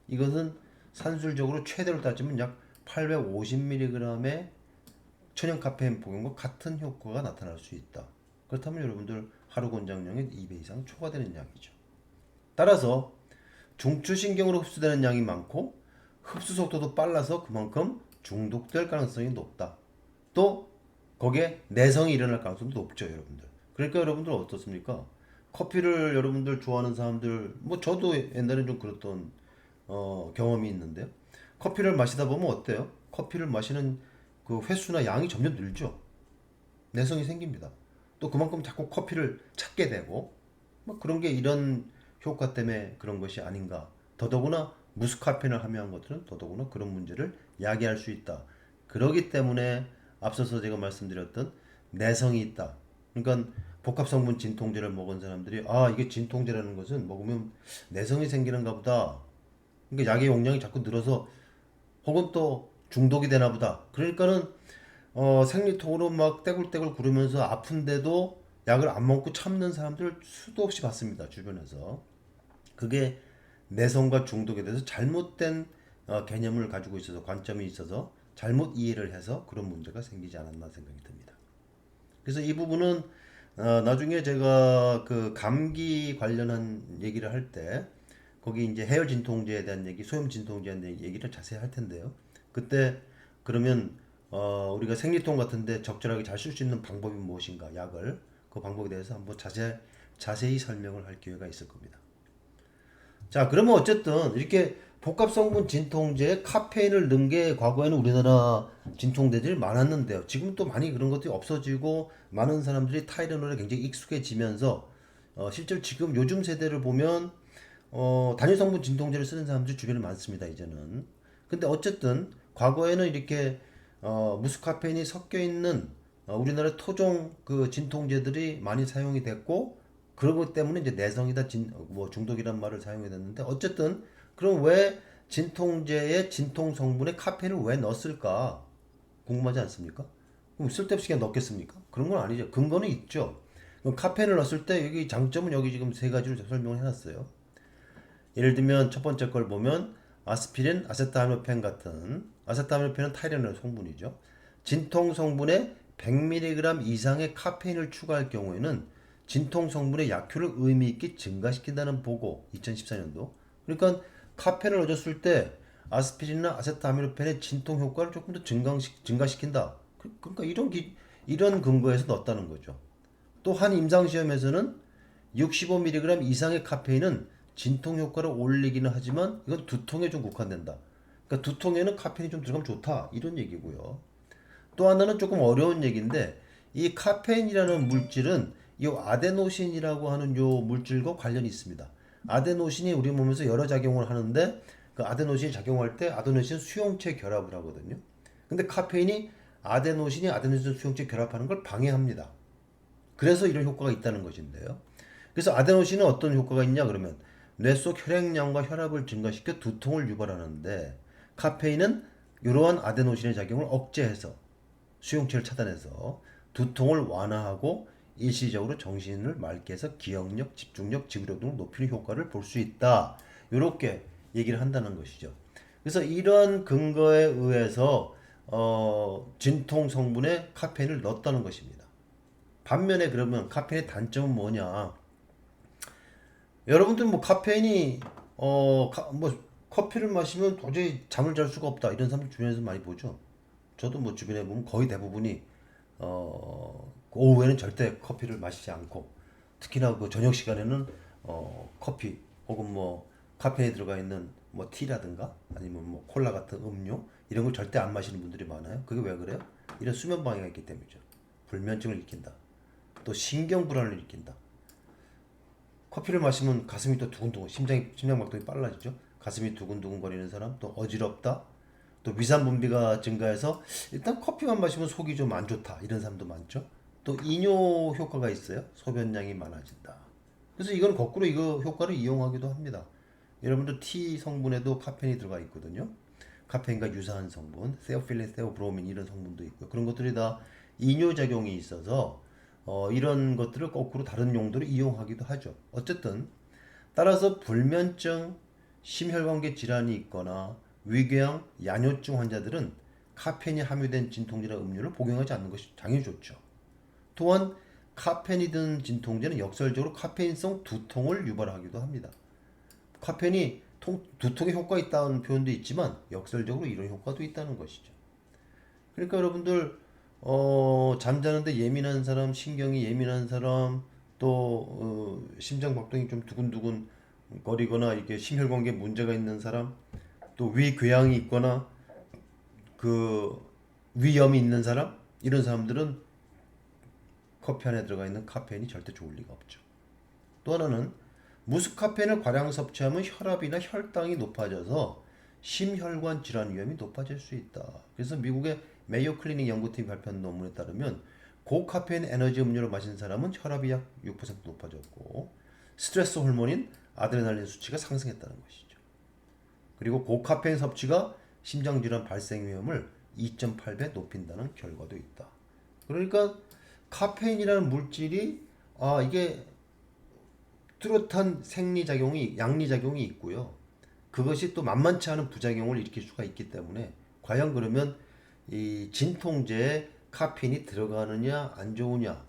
이것은 산술적으로 최대로 따지면 약 850mg의 천연 카페인 복용과 같은 효과가 나타날 수 있다. 그렇다면 여러분들 하루 권장량의 2배 이상 초과되는 양이죠. 따라서 중추신경으로 흡수되는 양이 많고 흡수 속도도 빨라서 그만큼 중독될 가능성이 높다. 또 거기에 내성이 일어날 가능성도 높죠, 여러분들. 그러니까 여러분들 어떻습니까? 커피를 여러분들 좋아하는 사람들, 뭐 저도 옛날에 좀 그랬던 경험이 있는데요. 커피를 마시다 보면 어때요? 커피를 마시는 그 횟수나 양이 점점 늘죠. 내성이 생깁니다. 또 그만큼 자꾸 커피를 찾게 되고 뭐 그런 게 이런 효과 때문에 그런 것이 아닌가. 더더구나 무스카펜을 함유한 것들은 더더구나 그런 문제를 야기할 수 있다. 그러기 때문에 앞서서 제가 말씀드렸던 내성이 있다. 그러니까 복합성분 진통제를 먹은 사람들이 아 이게 진통제라는 것은 먹으면 내성이 생기는가 보다. 그러니까 약의 용량이 자꾸 늘어서 혹은 또 중독이 되나 보다. 그러니까는 생리통으로 막 떼굴떼굴 구르면서 아픈데도 약을 안 먹고 참는 사람들 수도 없이 봤습니다. 주변에서. 그게 내성과 중독에 대해서 잘못된 개념을 가지고 있어서 관점이 있어서 잘못 이해를 해서 그런 문제가 생기지 않았나 생각이 듭니다. 그래서 이 부분은 나중에 제가 그 감기 관련한 얘기를 할 때 거기 이제 해열 진통제에 대한 얘기, 소염 진통제에 대한 얘기를 자세히 할 텐데요. 그때 그러면 우리가 생리통 같은데 적절하게 잘 쓸 수 있는 방법이 무엇인가, 약을 그 방법에 대해서 한번 자세히 설명을 할 기회가 있을 겁니다. 자, 그러면 어쨌든 이렇게 복합성분 진통제에 카페인을 넣은 게 과거에는 우리나라 진통제들이 많았는데요. 지금 또 많이 그런 것들이 없어지고 많은 사람들이 타이레놀에 굉장히 익숙해지면서 실제로 지금 요즘 세대를 보면 단일 성분 진통제를 쓰는 사람들이 주변에 많습니다, 이제는. 근데 어쨌든 과거에는 이렇게 무스카펜이 섞여 있는 우리나라 토종 그 진통제들이 많이 사용이 됐고 그런 것 때문에 이제 내성이다 뭐 중독이란 말을 사용해야 됐는데 어쨌든 그럼 왜 진통제에 진통 성분에 카페인을 왜 넣었을까 궁금하지 않습니까? 그럼 쓸데없이 그냥 넣겠습니까? 그런 건 아니죠. 근거는 있죠. 그럼 카페인을 넣었을 때 여기 장점은 여기 지금 세 가지로 설명을 해놨어요. 예를 들면 첫 번째 걸 보면 아스피린, 아세타미노펜 같은 아세타미노펜은 타이레놀 성분이죠. 진통 성분에 100mg 이상의 카페인을 추가할 경우에는 진통 성분의 약효를 의미 있게 증가시킨다는 보고 2014년도. 그러니까 카페인을 넣어줬을 때 아스피린이나 아세타미노펜의 진통 효과를 조금 더 증가시킨다. 그러니까 이런 근거에서 넣었다는 거죠. 또 한 임상시험에서는 65mg 이상의 카페인은 진통 효과를 올리기는 하지만 이건 두통에 좀 국한된다. 그러니까 두통에는 카페인이 좀 들어가면 좋다. 이런 얘기고요. 또 하나는 조금 어려운 얘기인데 이 카페인이라는 물질은 이 아데노신이라고 하는 요 물질과 관련이 있습니다. 아데노신이 우리 몸에서 여러 작용을 하는데 그 아데노신이 작용할 때 아데노신 수용체 결합을 하거든요. 근데 카페인이 아데노신 수용체 결합하는 걸 방해합니다. 그래서 이런 효과가 있다는 것인데요. 그래서 아데노신은 어떤 효과가 있냐 그러면 뇌 속 혈액량과 혈압을 증가시켜 두통을 유발하는데 카페인은 이러한 아데노신의 작용을 억제해서 수용체를 차단해서 두통을 완화하고 일시적으로 정신을 맑게 해서 기억력, 집중력, 지구력 등을 높이는 효과를 볼 수 있다. 이렇게 얘기를 한다는 것이죠. 그래서 이런 근거에 의해서 진통 성분에 카페인을 넣었다는 것입니다. 반면에 그러면 카페인의 단점은 뭐냐? 여러분들 뭐 카페인이 뭐 커피를 마시면 도저히 잠을 잘 수가 없다 이런 사람들 주변에서 많이 보죠. 저도 뭐 주변에 보면 거의 대부분이 오후에는 절대 커피를 마시지 않고 특히나 그 저녁 시간에는 커피 혹은 뭐 카페인에 들어가 있는 뭐 티라든가 아니면 뭐 콜라 같은 음료 이런 걸 절대 안 마시는 분들이 많아요. 그게 왜 그래요? 이런 수면 방해가 있기 때문이죠. 불면증을 일으킨다. 또 신경 불안을 일으킨다. 커피를 마시면 가슴이 또 두근두근 심장박동이 빨라지죠. 가슴이 두근두근 거리는 사람, 또 어지럽다, 또 위산 분비가 증가해서 일단 커피만 마시면 속이 좀 안 좋다 이런 사람도 많죠. 또 이뇨 효과가 있어요. 소변량이 많아진다. 그래서 이건 거꾸로 이거 효과를 이용하기도 합니다. 여러분들 티 성분에도 카페인이 들어가 있거든요. 카페인과 유사한 성분, 세오필린, 세오브로민 이런 성분도 있고요. 그런 것들이 다 이뇨 작용이 있어서 이런 것들을 거꾸로 다른 용도로 이용하기도 하죠. 어쨌든 따라서 불면증, 심혈관계 질환이 있거나 위궤양, 야뇨증 환자들은 카페인이 함유된 진통제나 음료를 복용하지 않는 것이 당연히 좋죠. 또한 카페인이 든 진통제는 역설적으로 카페인성 두통을 유발하기도 합니다. 카페인이 두통에 효과 있다는 표현도 있지만 역설적으로 이런 효과도 있다는 것이죠. 그러니까 여러분들 잠자는데 예민한 사람, 신경이 예민한 사람, 또 심장 박동이 좀 두근두근 거리거나 이게 심혈관계 문제가 있는 사람, 또 위궤양이 있거나 그 위염이 있는 사람 이런 사람들은 커피 안에 들어가 있는 카페인이 절대 좋을 리가 없죠. 또 하나는 무스카펜을 과량 섭취하면 혈압이나 혈당이 높아져서 심혈관 질환 위험이 높아질 수 있다. 그래서 미국의 메이오 클리닉 연구팀이 발표한 논문에 따르면 고카페인 에너지 음료를 마신 사람은 혈압이 약 6% 높아졌고 스트레스 호르몬인 아드레날린 수치가 상승했다는 것이죠. 그리고 고카페인 섭취가 심장질환 발생 위험을 2.8배 높인다는 결과도 있다. 그러니까 카페인이라는 물질이 이게 뚜렷한 생리작용이 양리작용이 있고요. 그것이 또 만만치 않은 부작용을 일으킬 수가 있기 때문에 과연 그러면 이 진통제에 카페인이 들어가느냐 안 좋으냐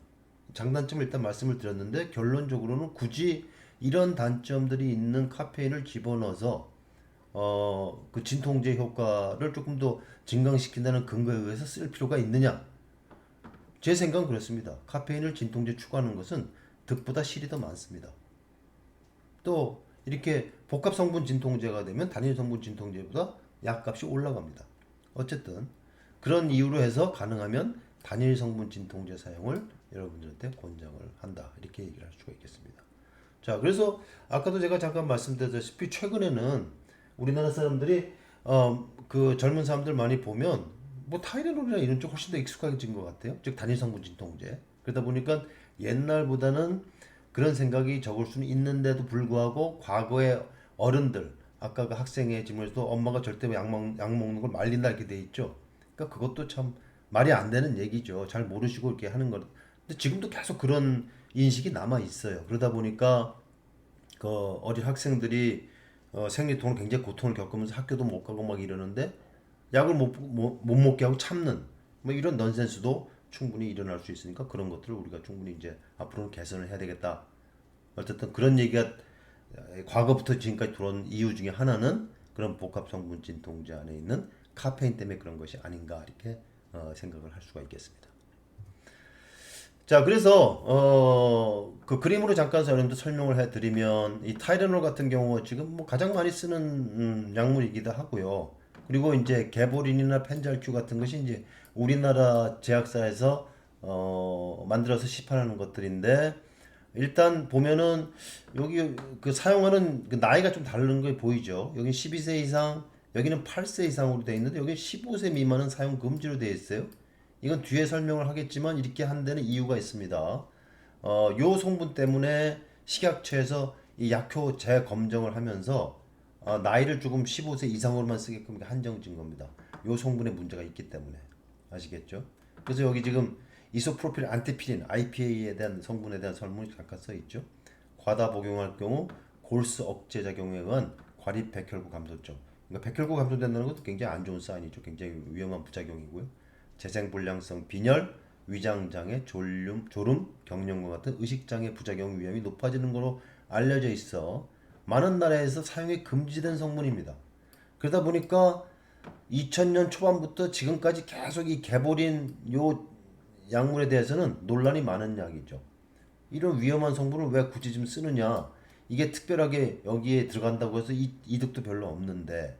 장단점을 일단 말씀을 드렸는데 결론적으로는 굳이 이런 단점들이 있는 카페인을 집어넣어서 그 진통제 효과를 조금 더 증강시킨다는 근거에 의해서 쓸 필요가 있느냐? 제 생각은 그렇습니다. 카페인을 진통제 추가하는 것은 득보다 실이 더 많습니다. 또 이렇게 복합 성분 진통제가 되면 단일 성분 진통제보다 약값이 올라갑니다. 어쨌든 그런 이유로 해서 가능하면 단일 성분 진통제 사용을 여러분들한테 권장을 한다. 이렇게 얘기를 할 수가 있겠습니다. 자, 그래서 아까도 제가 잠깐 말씀드렸다시피 최근에는 우리나라 사람들이 그 젊은 사람들 많이 보면 뭐 타이레놀이나 이런 쪽 훨씬 더 익숙해진 것 같아요. 즉 단일 성분 진통제. 그러다 보니까 옛날보다는 그런 생각이 적을 수는 있는데도 불구하고 과거의 어른들 아까 그 학생의 질문에서도 엄마가 절대 약 먹는 걸 말린다 이렇게 돼 있죠. 그러니까 그것도 참 말이 안 되는 얘기죠. 잘 모르시고 이렇게 하는 거. 근데 지금도 계속 그런 인식이 남아 있어요. 그러다 보니까 그 어린 학생들이 생리통을 굉장히 고통을 겪으면서 학교도 못 가고 막 이러는데 약을 못 먹게 하고 참는 뭐 이런 넌센스도 충분히 일어날 수 있으니까 그런 것들을 우리가 충분히 이제 앞으로는 개선을 해야 되겠다. 어쨌든 그런 얘기가 과거부터 지금까지 들어온 이유 중에 하나는 그런 복합 성분 진통제 안에 있는 카페인 때문에 그런 것이 아닌가 이렇게 생각을 할 수가 있겠습니다. 자, 그래서 그 그림으로 잠깐 여러분들 설명을 해드리면 이 타이레놀 같은 경우 지금 뭐 가장 많이 쓰는 약물이기도 하고요. 그리고 이제 개보린이나 펜잘큐 같은 것이 이제 우리나라 제약사에서 만들어서 시판하는 것들인데 일단 보면은 여기 그 사용하는 그 나이가 좀 다른 게 보이죠. 여기 12세 이상, 여기는 8세 이상으로 되어 있는데 여기 15세 미만은 사용 금지로 되어 있어요. 이건 뒤에 설명을 하겠지만 이렇게 한 데는 이유가 있습니다. 요 성분 때문에 식약처에서 이 약효 재검정을 하면서 나이를 조금 15세 이상으로만 쓰게끔 한정진 겁니다. 요 성분에 문제가 있기 때문에 아시겠죠? 그래서 여기 지금 이소프로필 안티피린 IPA에 대한 성분에 대한 설문이 잠깐 써 있죠. 과다 복용할 경우 골수 억제 작용에 의한 과립 백혈구 감소증. 그러니까 백혈구 감소된다는 것도 굉장히 안 좋은 사인이죠. 굉장히 위험한 부작용이고요. 재생불량성 빈혈, 위장장애, 졸음, 경련과 같은 의식장애 부작용 위험이 높아지는 것으로 알려져 있어 많은 나라에서 사용이 금지된 성분입니다. 그러다 보니까 2000년 초반부터 지금까지 계속 이 개보린 요 약물에 대해서는 논란이 많은 약이죠. 이런 위험한 성분을 왜 굳이 좀 쓰느냐? 이게 특별하게 여기에 들어간다고 해서 이득도 별로 없는데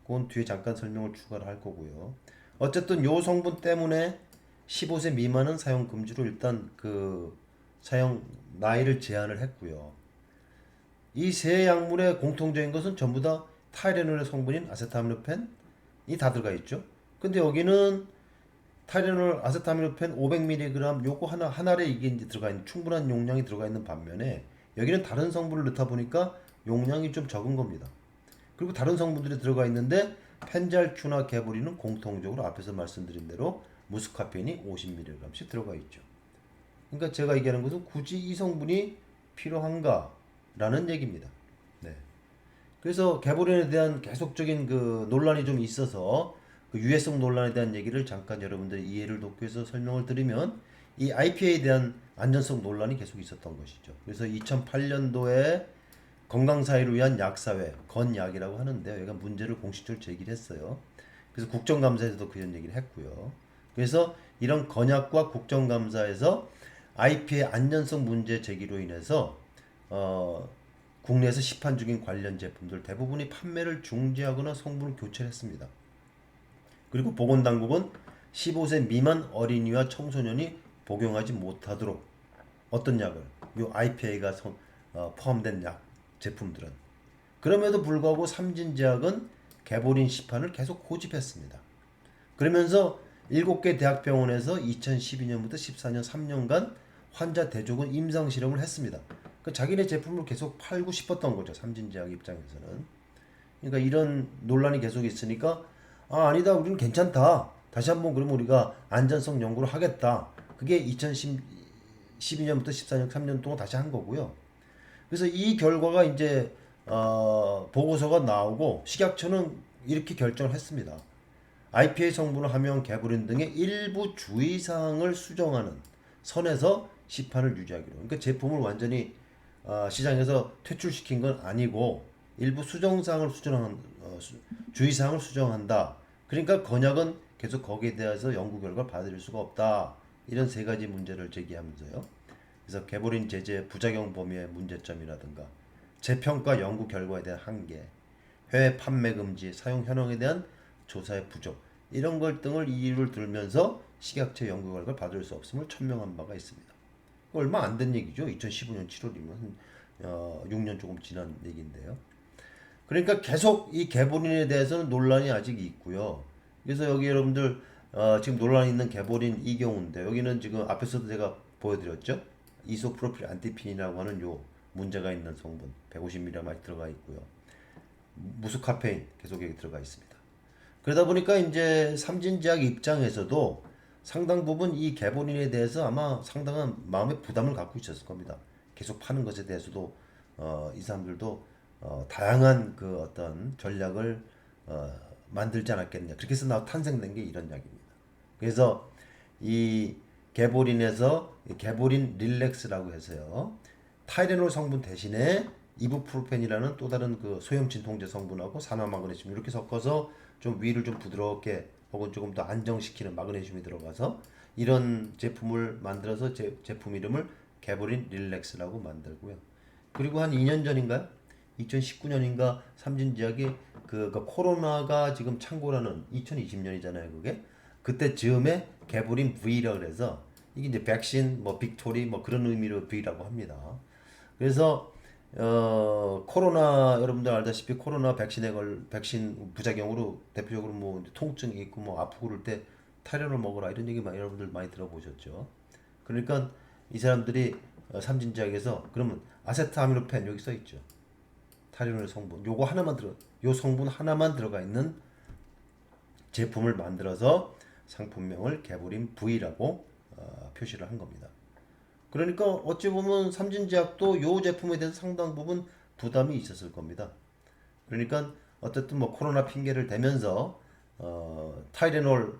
그건 뒤에 잠깐 설명을 추가를 할 거고요. 어쨌든 요 성분 때문에 15세 미만은 사용 금지로 일단 그 사용 나이를 제한을 했고요. 이 세 약물의 공통적인 것은 전부 다 타이레놀의 성분인 아세타미노펜이 다 들어가 있죠. 근데 여기는 타이레놀 아세타미노펜 500mg 요거 하나에 이게 이제 들어가 있는 충분한 용량이 들어가 있는 반면에 여기는 다른 성분을 넣다 보니까 용량이 좀 적은 겁니다. 그리고 다른 성분들이 들어가 있는데 펜잘큐나 개보리는 공통적으로 앞에서 말씀드린 대로 무스카펜이 50mg씩 들어가 있죠. 그러니까 제가 얘기하는 것은 굳이 이 성분이 필요한가라는 얘기입니다. 네. 그래서 개보린에 대한 계속적인 그 논란이 좀 있어서 그 유해성 논란에 대한 얘기를 잠깐 여러분들의 이해를 돕기 위해서 설명을 드리면 이 IPA에 대한 안전성 논란이 계속 있었던 것이죠. 그래서 2008년도에 건강사회를 위한 약사회 건약이라고 하는데요. 여기가 문제를 공식적으로 제기를 했어요. 그래서 국정감사에서도 그런 얘기를 했고요. 그래서 이런 건약과 국정감사에서 IP의 안전성 문제 제기로 인해서 국내에서 시판 중인 관련 제품들 대부분이 판매를 중지하거나 성분을 교체했습니다. 그리고 보건당국은 15세 미만 어린이와 청소년이 복용하지 못하도록 어떤 약을 이 IPA가 포함된 약 제품들은 그럼에도 불구하고 삼진제약은 개보린 시판을 계속 고집했습니다. 그러면서 7개 대학병원에서 2012년부터 14년 3년간 환자 대조군 임상 실험을 했습니다. 그 자기네 제품을 계속 팔고 싶었던 거죠. 삼진제약 입장에서는. 그러니까 이런 논란이 계속 있으니까 아니다 우리는 괜찮다. 다시 한번 그러면 우리가 안전성 연구를 하겠다. 그게 2012년부터 14년 3년 동안 다시 한 거고요. 그래서 이 결과가 이제 보고서가 나오고 식약처는 이렇게 결정을 했습니다. IPA 성분을 함유한 개보린 등의 일부 주의사항을 수정하는 선에서 시판을 유지하기로. 그러니까 제품을 완전히 시장에서 퇴출시킨 건 아니고 일부 수정사항을 주의사항을 수정한다. 그러니까 건약은 계속 거기에 대해서 연구 결과를 받아들일 수가 없다. 이런 세 가지 문제를 제기하면서요. 그래서 개보린 제재 부작용 범위의 문제점이라든가 재평가 연구 결과에 대한 한계, 해외 판매 금지, 사용 현황에 대한 조사의 부족 이런 걸 등을 이유를 들면서 식약처 연구 결과를 받을 수 없음을 천명한 바가 있습니다. 얼마 안 된 얘기죠. 2015년 7월이면 6년 조금 지난 얘기인데요. 그러니까 계속 이 개보린에 대해서는 논란이 아직 있고요. 그래서 여기 여러분들 지금 논란이 있는 개보린 이 경우인데 여기는 지금 앞에서도 제가 보여드렸죠. 이소프로필 안티핀이라고 하는 요 문제가 있는 성분 150mg 들어가 있고요. 무스카페인 계속 여기 들어가 있습니다. 그러다 보니까 이제 삼진제약 입장에서도 상당 부분 이 개보린에 대해서 아마 상당한 마음의 부담을 갖고 있었을 겁니다. 계속 파는 것에 대해서도 이 사람들도 다양한 그 어떤 전략을 만들지 않았겠냐. 그렇게 해서 탄생된 게 이런 약입니다. 그래서 이 개보린에서 개보린 릴렉스라고 해서요. 타이레놀 성분 대신에 이부프로펜이라는 또 다른 그 소염 진통제 성분하고 산화마그네슘 이렇게 섞어서 좀 위를 좀 부드럽게 혹은 조금 더 안정시키는 마그네슘이 들어가서 이런 제품을 만들어서 제품 이름을 개보린 릴렉스라고 만들고요. 그리고 한 2년 전인가요? 2019년인가 삼진제약이 그 코로나가 지금 창궐하는 2020년이잖아요, 그게. 그때 즈음에 개보린 V라 그래서 이게 이제 백신 뭐 빅토리 뭐 그런 의미로 V라고 합니다. 그래서 코로나 여러분들 알다시피 코로나 백신 부작용으로 대표적으로 뭐 통증이 있고 뭐 아프고 그럴 때 타이레놀 먹어라 이런 얘기 많이 여러분들 많이 들어보셨죠. 그러니까 이 사람들이 삼진제약에서 그러면 아세트아미노펜 여기 써 있죠. 타이레놀 성분 요 성분 하나만 들어가 있는 제품을 만들어서 상품명을 개보린 V라고 표시를 한 겁니다. 그러니까 어찌 보면 삼진제약도 요 제품에 대해서 상당 부분 부담이 있었을 겁니다. 그러니까 어쨌든 뭐 코로나 핑계를 대면서 타이레놀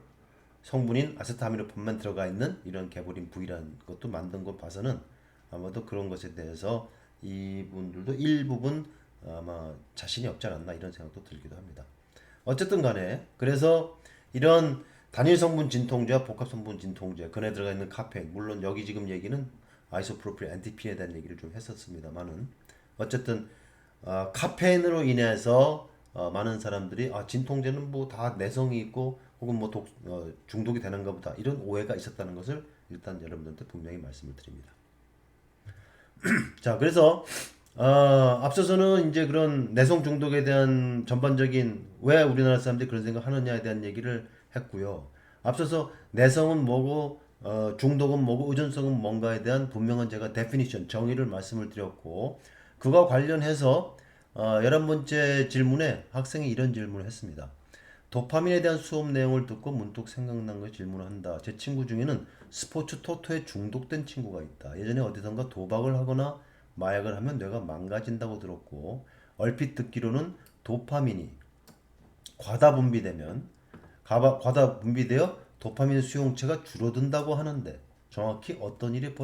성분인 아세타미노펜만 들어가 있는 이런 개보린 V라는 것도 만든 것 봐서는 아마도 그런 것에 대해서 이분들도 일부분 아마 자신이 없지 않았나 이런 생각도 들기도 합니다. 어쨌든 간에 그래서 이런 단일 성분 진통제와 복합 성분 진통제, 근에 들어가 있는 카페인, 물론 여기 지금 얘기는 아이소프로필 엔티피에 대한 얘기를 좀 했었습니다만은 어쨌든 카페인으로 인해서 많은 사람들이 진통제는 뭐 다 내성이 있고 혹은 뭐 중독이 되는가 보다 이런 오해가 있었다는 것을 일단 여러분들한테 분명히 말씀을 드립니다. 자, 그래서 앞서서는 이제 그런 내성 중독에 대한 전반적인 왜 우리나라 사람들이 그런 생각하느냐에 대한 얘기를 했고요. 앞서서 내성은 뭐고 중독은 뭐고 의존성은 뭔가에 대한 분명한 제가 데피니션 정의를 말씀을 드렸고 그와 관련해서 11번째 질문에 학생이 이런 질문을 했습니다. 도파민에 대한 수업 내용을 듣고 문득 생각난 걸 질문을 한다. 제 친구 중에는 스포츠 토토에 중독된 친구가 있다. 예전에 어디선가 도박을 하거나 마약을 하면 뇌가 망가진다고 들었고 얼핏 듣기로는 도파민이 과다 분비되면 과다 분비되어 도파민 수용체가 줄어든다고 하는데 정확히 어떤 일이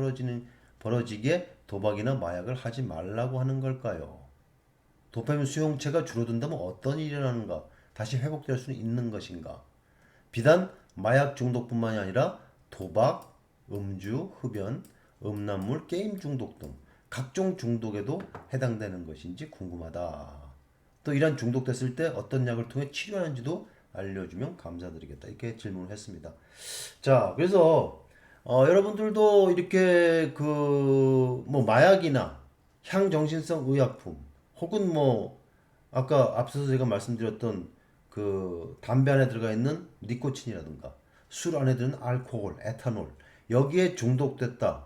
벌어지기에 도박이나 마약을 하지 말라고 하는 걸까요? 도파민 수용체가 줄어든다면 어떤 일이 일어나는가? 다시 회복될 수 있는 것인가? 비단 마약 중독뿐만이 아니라 도박, 음주, 흡연, 음란물, 게임 중독 등 각종 중독에도 해당되는 것인지 궁금하다. 또 이런 중독됐을 때 어떤 약을 통해 치료하는지도 알려주면 감사드리겠다. 이렇게 질문을 했습니다. 자, 그래서 여러분들도 이렇게 그 뭐 마약이나 향정신성 의약품 혹은 뭐 아까 앞서서 제가 말씀드렸던 그 담배 안에 들어가 있는 니코틴이라든가 술 안에 드는 알코올, 에탄올 여기에 중독됐다.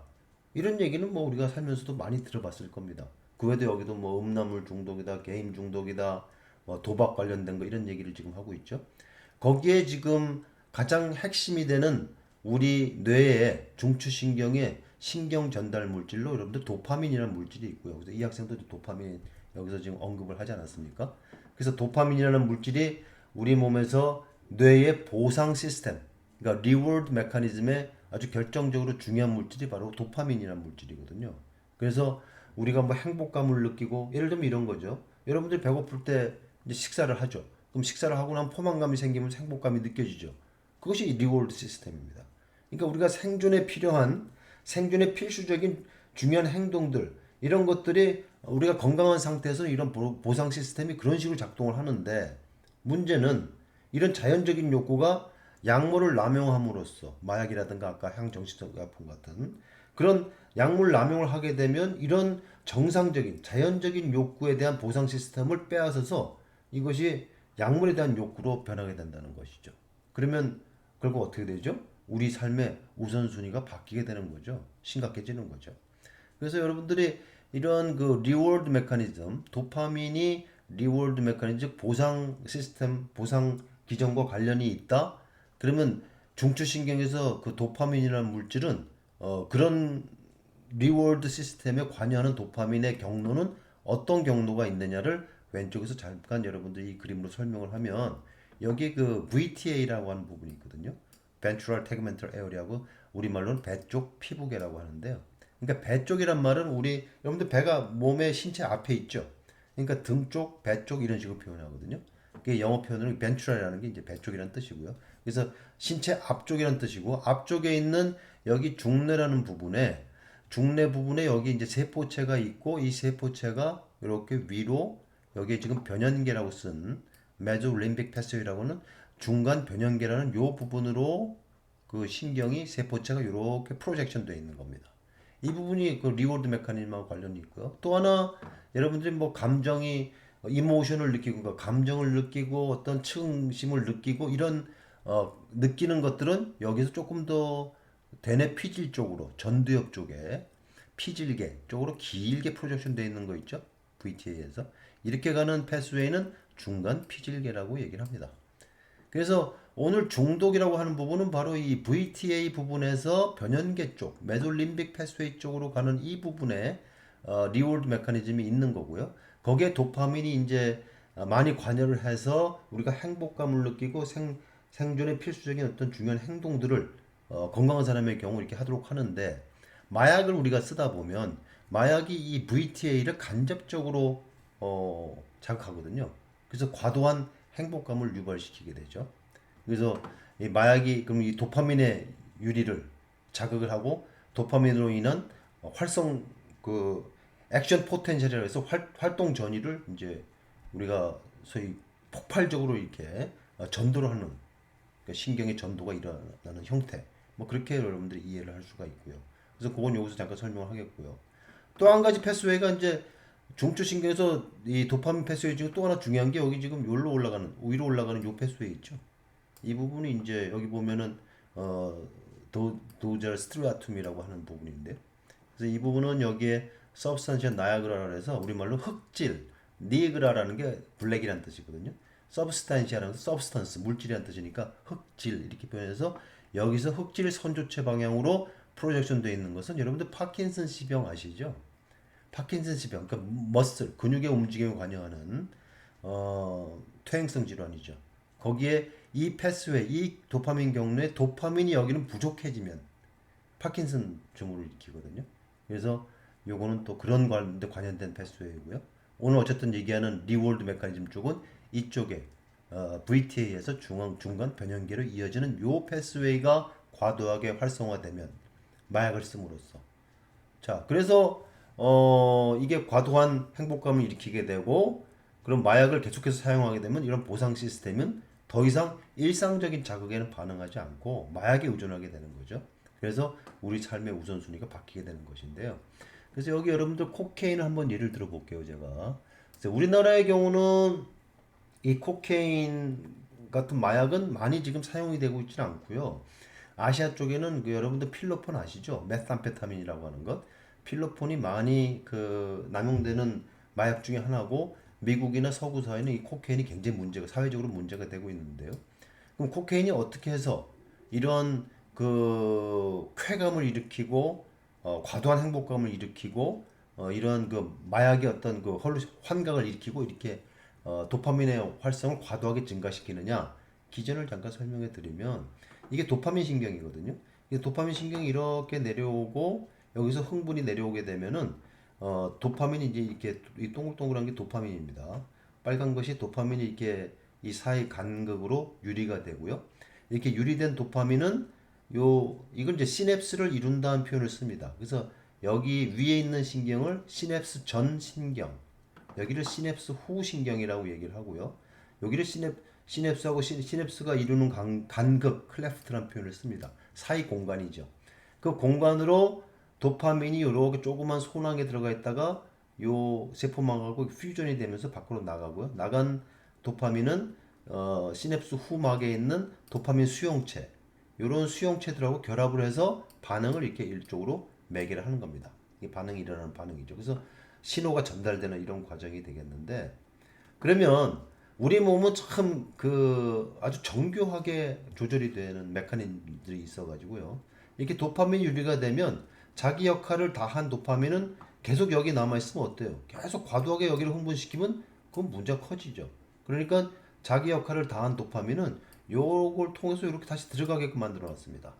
이런 얘기는 뭐 우리가 살면서도 많이 들어봤을 겁니다. 그 외에도 여기도 뭐 음란물 중독이다, 게임 중독이다, 뭐 도박 관련된 거 이런 얘기를 지금 하고 있죠. 거기에 지금 가장 핵심이 되는 우리 뇌의 중추신경의 신경 전달 물질로 여러분들 도파민이라는 물질이 있고요. 그래서 이 학생도 도파민 여기서 지금 언급을 하지 않았습니까? 그래서 도파민이라는 물질이 우리 몸에서 뇌의 보상 시스템, 그러니까 리워드 메커니즘에 아주 결정적으로 중요한 물질이 바로 도파민이라는 물질이거든요. 그래서 우리가 뭐 행복감을 느끼고 예를 들면 이런 거죠. 여러분들 배고플 때 이제 식사를 하죠. 그럼 식사를 하고 나면 포만감이 생기면 행복감이 느껴지죠. 그것이 리워드 시스템입니다. 그러니까 우리가 생존에 필요한 생존에 필수적인 중요한 행동들 이런 것들이 우리가 건강한 상태에서 이런 보상 시스템이 그런 식으로 작동을 하는데 문제는 이런 자연적인 욕구가 약물을 남용함으로써 마약이라든가 아까 향정신성 의약품 같은 그런 약물 남용을 하게 되면 이런 정상적인 자연적인 욕구에 대한 보상 시스템을 빼앗아서 이것이 약물에 대한 욕구로 변하게 된다는 것이죠. 그러면 결국 어떻게 되죠? 우리 삶의 우선순위가 바뀌게 되는 거죠. 심각해지는 거죠. 그래서 여러분들이 이런 그 리워드 메커니즘, 도파민이 리워드 메커니즘 보상 시스템, 보상 기전과 관련이 있다. 그러면 중추신경에서 그 도파민이라는 물질은 그런 리워드 시스템에 관여하는 도파민의 경로는 어떤 경로가 있느냐를 왼쪽에서 잠깐 여러분들이 이 그림으로 설명을 하면 여기 그 VTA라고 하는 부분이 있거든요. Ventral Tegmental Area고 우리말로는 배 쪽 피부계라고 하는데요. 그러니까 배 쪽이란 말은 우리 여러분들 배가 몸의 신체 앞에 있죠. 그러니까 등 쪽, 배 쪽 이런 식으로 표현하거든요. 그게 영어 표현으로 ventral이라는 게 이제 배 쪽이라는 뜻이고요. 그래서 신체 앞쪽이라는 뜻이고 앞쪽에 있는 여기 중뇌라는 부분에 중뇌 부분에 여기 이제 세포체가 있고 이 세포체가 이렇게 위로 여기에 지금 변연계라고 쓴 메소림빅 패스웨이라고는 중간 변연계라는 요 부분으로 그 신경이 세포체가 이렇게 프로젝션 되어 있는 겁니다. 이 부분이 그 리워드 메커니즘하고 관련이 있고요. 또 하나 여러분들이 뭐 감정이 이모션을 느끼고 그러니까 감정을 느끼고 어떤 측심을 느끼고 이런 느끼는 것들은 여기서 조금 더 대뇌 피질 쪽으로 전두엽 쪽에 피질계 쪽으로 길게 프로젝션 되어 있는 거 있죠? VTA에서 이렇게 가는 패스웨이는 중간 피질계라고 얘기를 합니다. 그래서 오늘 중독이라고 하는 부분은 바로 이 VTA 부분에서 변연계 쪽, 메솔림빅 패스웨이 쪽으로 가는 이 부분에 리워드 메커니즘이 있는 거고요. 거기에 도파민이 이제 많이 관여를 해서 우리가 행복감을 느끼고 생존에 필수적인 어떤 중요한 행동들을 건강한 사람의 경우 이렇게 하도록 하는데 마약을 우리가 쓰다 보면 마약이 이 VTA를 간접적으로 자극하거든요. 그래서 과도한 행복감을 유발시키게 되죠. 그래서 이 마약이 그럼 이 도파민의 유리를 자극을 하고 도파민으로 인한 활성 그 액션 포텐셜이라고 해서 활동 전이를 이제 우리가 소위 폭발적으로 이렇게 전도를 하는 그러니까 신경의 전도가 일어나는 형태 뭐 그렇게 여러분들이 이해를 할 수가 있고요. 그래서 그건 여기서 잠깐 설명을 하겠고요. 또 한 가지 패스웨이가 이제 중추신경에서 이 도파민 패스웨이 중에 또 하나 중요한 게 여기 지금 여기로 올라가는 위로 올라가는 요 패스웨이 있죠. 이 부분이 이제 여기 보면은 도저 스트리아툼이라고 하는 부분인데 그래서 이 부분은 여기에 서브스탄시아 나야그라라 해서 우리말로 흑질 니그라라는 게 블랙이라는 뜻이거든요. 서브스탄시아라는 서브스탄스 물질이라는 뜻이니까 흑질 이렇게 표현해서 여기서 흑질 선조체 방향으로 프로젝션 되어 있는 것은 여러분들 파킨슨시병 아시죠? 파킨슨시병 그러니까 머슬 근육의 움직임에 관여하는 퇴행성 질환이죠. 거기에 이 패스웨이 이 도파민 경로에 도파민이 여기는 부족해지면 파킨슨 증후를 일으키거든요. 그래서 요거는 또 그런 관련된 패스웨이고요. 오늘 어쨌든 얘기하는 리월드 메커니즘 쪽은 이쪽에 VTA에서 중간 변형계로 이어지는 요 패스웨이가 과도하게 활성화되면 마약을 씀으로써 자 그래서 이게 과도한 행복감을 일으키게 되고 그럼 마약을 계속해서 사용하게 되면 이런 보상 시스템은 더 이상 일상적인 자극에는 반응하지 않고 마약에 의존하게 되는 거죠. 그래서 우리 삶의 우선순위가 바뀌게 되는 것인데요. 그래서 여기 여러분들 코케인을 한번 예를 들어 볼게요, 제가. 그래서 우리나라의 경우는 이 코케인 같은 마약은 많이 지금 사용이 되고 있지는 않고요. 아시아 쪽에는 그 여러분들 필로폰 아시죠? 메탄페타민이라고 하는 것. 필로폰이 많이 그 남용되는 마약 중에 하나고 미국이나 서구 사회는 이 코케인이 굉장히 문제가 사회적으로 문제가 되고 있는데요. 그럼 코케인이 어떻게 해서 이런 그 쾌감을 일으키고 과도한 행복감을 일으키고 이런 그 마약의 어떤 그 환각을 일으키고 이렇게 도파민의 활성을 과도하게 증가시키느냐 기전을 잠깐 설명해 드리면 이게 도파민 신경이거든요. 이 도파민 신경이 이렇게 내려오고 여기서 흥분이 내려오게 되면은 도파민이 이제 이렇게 이 동글동글한 게 도파민입니다. 빨간 것이 도파민이 이렇게 이 사이 간극으로 유리가 되고요. 이렇게 유리된 도파민은 이걸 이제 시냅스를 이룬다는 표현을 씁니다. 그래서 여기 위에 있는 신경을 시냅스 전 신경, 여기를 시냅스 후 신경이라고 얘기를 하고요. 여기를 시냅스하고 시냅스가 이루는 간극, 클레프트라는 표현을 씁니다. 사이 공간이죠. 그 공간으로 도파민이 이렇게 조그만 소낭에 들어가 있다가 요 세포막하고 퓨전이 되면서 밖으로 나가고요. 나간 도파민은 시냅스 후막에 있는 도파민 수용체, 이런 수용체들하고 결합을 해서 반응을 이렇게 일종으로 매개를 하는 겁니다. 이게 반응이 일어나는 반응이죠. 그래서 신호가 전달되는 이런 과정이 되겠는데, 그러면 우리 몸은 참 그 아주 정교하게 조절이 되는 메커니즘들이 있어가지고요. 이렇게 도파민 유리가 되면 자기 역할을 다 한 도파민은 계속 여기 남아있으면 어때요? 계속 과도하게 여기를 흥분시키면 그건 문제가 커지죠. 그러니까 자기 역할을 다 한 도파민은 요걸 통해서 이렇게 다시 들어가게끔 만들어 놨습니다.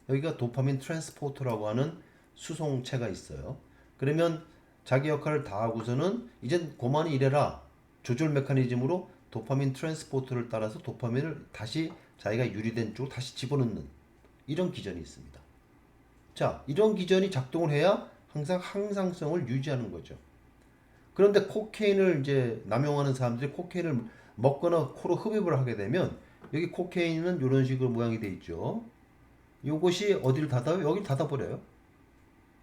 여기가 도파민 트랜스포터라고 하는 수송체가 있어요. 그러면 자기 역할을 다 하고서는 이젠 그만이 이래라 조절 메커니즘으로 도파민 트랜스포터를 따라서 도파민을 다시 자기가 유리된 쪽으로 다시 집어넣는 이런 기전이 있습니다. 자, 이런 기전이 작동을 해야 항상 항상성을 유지하는 거죠. 그런데 코케인을 이제 남용하는 사람들이 코케인을 먹거나 코로 흡입을 하게 되면 여기 코케인은 이런 식으로 모양이 돼 있죠. 이것이 어디를 닫아요? 여기를 닫아버려요.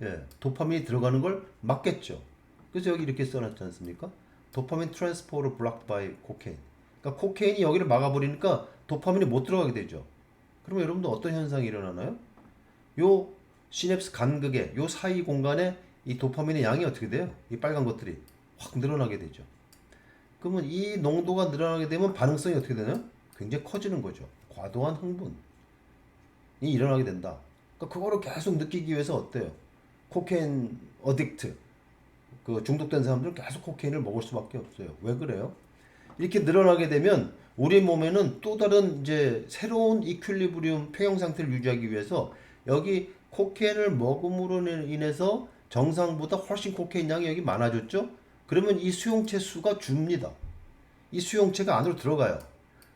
예, 도파민이 들어가는 걸 막겠죠. 그래서 여기 이렇게 써놨지 않습니까? 도파민 트랜스포터 블록 바이 코케인. 그러니까 코케인이 여기를 막아버리니까 도파민이 못 들어가게 되죠. 그러면 여러분들 어떤 현상이 일어나나요? 요 시냅스 간극에 요 사이 공간에 이 도파민의 양이 어떻게 돼요? 이 빨간 것들이 확 늘어나게 되죠. 그러면 이 농도가 늘어나게 되면 반응성이 어떻게 되나요? 굉장히 커지는 거죠. 과도한 흥분이 일어나게 된다. 그러니까 그거를 계속 느끼기 위해서 어때요? 코케인 어딕트, 그 중독된 사람들은 계속 코케인을 먹을 수밖에 없어요. 왜 그래요? 이렇게 늘어나게 되면 우리 몸에는 또 다른 이제 새로운 이퀄리브리움 평형 상태를 유지하기 위해서 여기 코케인을 먹음으로 인해서 정상보다 훨씬 코케인 양이 여기 많아졌죠? 그러면 이 수용체 수가 줍니다. 이 수용체가 안으로 들어가요.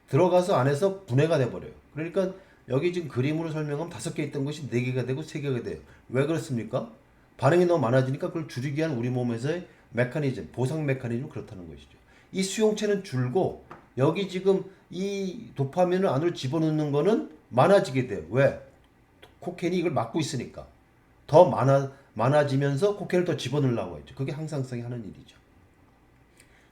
들어가서 안에서 분해가 돼버려요. 그러니까 여기 지금 그림으로 설명하면 5개 있던 것이 4개가 되고 3개가 돼요. 왜 그렇습니까? 반응이 너무 많아지니까 그걸 줄이기 위한 우리 몸에서의 메커니즘, 보상 메커니즘 그렇다는 것이죠. 이 수용체는 줄고 여기 지금 이 도파민을 안으로 집어넣는 거는 많아지게 돼요. 왜? 코케인이 이걸 막고 있으니까. 더 많아지면서 코케인을 더 집어넣으려고 했죠. 그게 항상성이 하는 일이죠.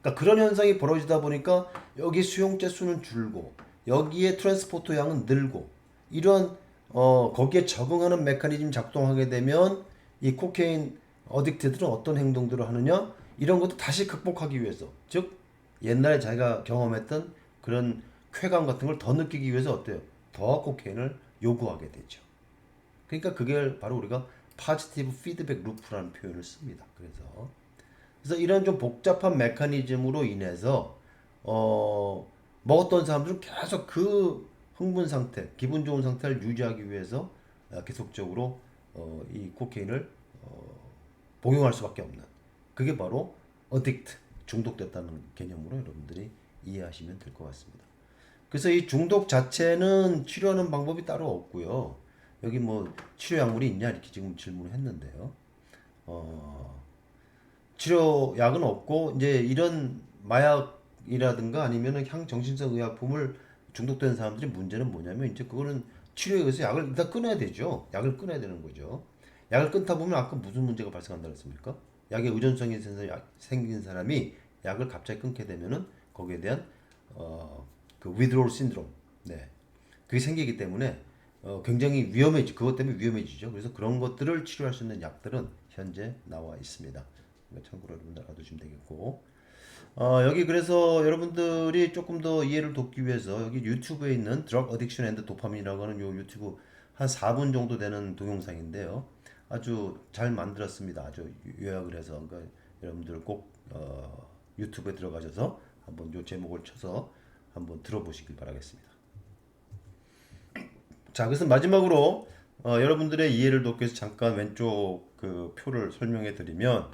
그러니까 그런 현상이 벌어지다 보니까 여기 수용체 수는 줄고 여기에 트랜스포터 양은 늘고 이런 거기에 적응하는 메커니즘 작동하게 되면 이 코케인 어딕트들은 어떤 행동들을 하느냐 이런 것도 다시 극복하기 위해서 즉 옛날에 자기가 경험했던 그런 쾌감 같은 걸 더 느끼기 위해서 어때요? 더 코케인을 요구하게 되죠. 그러니까 그게 바로 우리가 파지티브 피드백 루프라는 표현을 씁니다. 그래서 이런 좀 복잡한 메커니즘으로 인해서 먹었던 사람들은 계속 그 흥분 상태, 기분 좋은 상태를 유지하기 위해서 계속적으로 이 코케인을 복용할 수밖에 없는 그게 바로 어딕트, 중독됐다는 개념으로 여러분들이 이해하시면 될 것 같습니다. 그래서 이 중독 자체는 치료하는 방법이 따로 없고요. 여기 뭐 치료 약물이 있냐 이렇게 지금 질문을 했는데요. 어, 치료약은 없고 이제 이런 마약이라든가 아니면은 향정신성 의약품을 중독된 사람들이 문제는 뭐냐면 이제 그거는 치료에 의해서 약을 일단 끊어야 되죠. 약을 끊어야 되는 거죠. 약을 끊다 보면 아까 무슨 문제가 발생한다 그랬습니까? 약에 의존성이 생긴 사람이 약을 갑자기 끊게 되면은 거기에 대한 그 withdrawal syndrome, 네, 그게 생기기 때문에 굉장히 그것 때문에 위험해지죠. 그래서 그런 것들을 치료할 수 있는 약들은 현재 나와 있습니다. 참고로 여러분들 알아두시면 되겠고. 여기 그래서 여러분들이 조금 더 이해를 돕기 위해서 여기 유튜브에 있는 Drug Addiction and Dopamin이라고 하는 요 유튜브 한 4분 정도 되는 동영상인데요. 아주 잘 만들었습니다. 아주 요약을 해서 그러니까 여러분들 꼭 유튜브에 들어가셔서 한번 요 제목을 쳐서 한번 들어보시길 바라겠습니다. 자, 그래서 마지막으로 여러분들의 이해를 돕기 위해서 잠깐 왼쪽 그 표를 설명해 드리면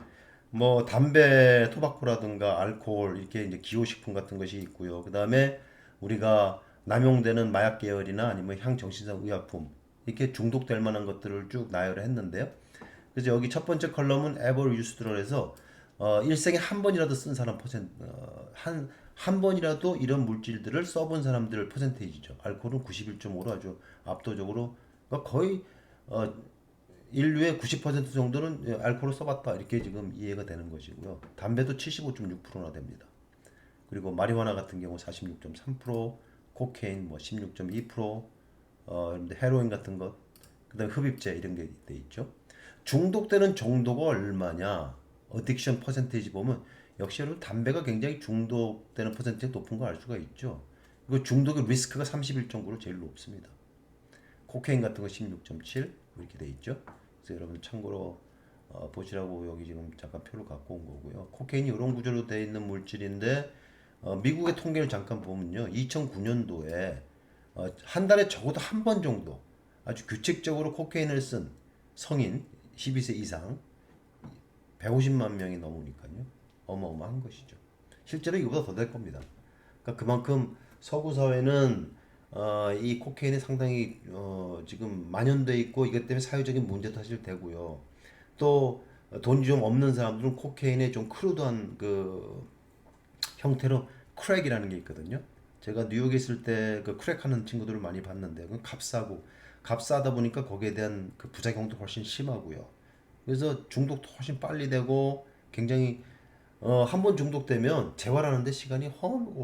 뭐 담배, 토바코라든가 알코올 이렇게 이제 기호식품 같은 것이 있고요. 그다음에 우리가 남용되는 마약 계열이나 아니면 향정신성 의약품 이렇게 중독될 만한 것들을 쭉 나열을 했는데요. 그래서 여기 첫 번째 컬럼은 ever used로 해서 일생에 한 번이라도 쓴 사람 한 번이라도 이런 물질들을 써본 사람들 퍼센테이지죠. 알코올은 91.5로 아주 압도적으로 그러니까 거의 어, 인류의 90% 정도는 알코올을 써봤다 이렇게 지금 이해가 되는 것이고요. 담배도 75.6%나 됩니다. 그리고 마리화나 같은 경우 46.3%, 코케인 뭐 16.2%, 여러분들 헤로인 같은 것, 그다음 흡입제 이런 게 돼 있죠. 중독되는 정도가 얼마냐? 어딕션 퍼센테이지 보면 역시 여러분 담배가 굉장히 중독되는 퍼센트가 높은 걸 알 수가 있죠. 그리고 중독의 리스크가 31.9로 제일 높습니다. 코케인 같은 거 16.7 이렇게 돼 있죠. 그래서 여러분 참고로 보시라고 여기 지금 잠깐 표를 갖고 온 거고요. 코케인이 이런 구조로 되어 있는 물질인데 미국의 통계를 잠깐 보면요. 2009년도에 한 달에 적어도 한 번 정도 아주 규칙적으로 코케인을 쓴 성인 12세 이상 150만 명이 넘으니까요. 어마어마한 것이죠. 실제로 이거보다 더 될 겁니다. 그러니까 그만큼 서구 사회는 이 코케인이 상당히 지금 만연돼 있고 이것 때문에 사회적인 문제도 사실 되고요. 또 돈이 좀 없는 사람들은 코케인의 좀 크루드한 그 형태로 크랙이라는 게 있거든요. 제가 뉴욕에 있을 때 그 크랙하는 친구들을 많이 봤는데 그 값싸다 보니까 거기에 대한 그 부작용도 훨씬 심하고요. 그래서 중독도 훨씬 빨리 되고 굉장히 한 번 중독되면 재활하는데 시간이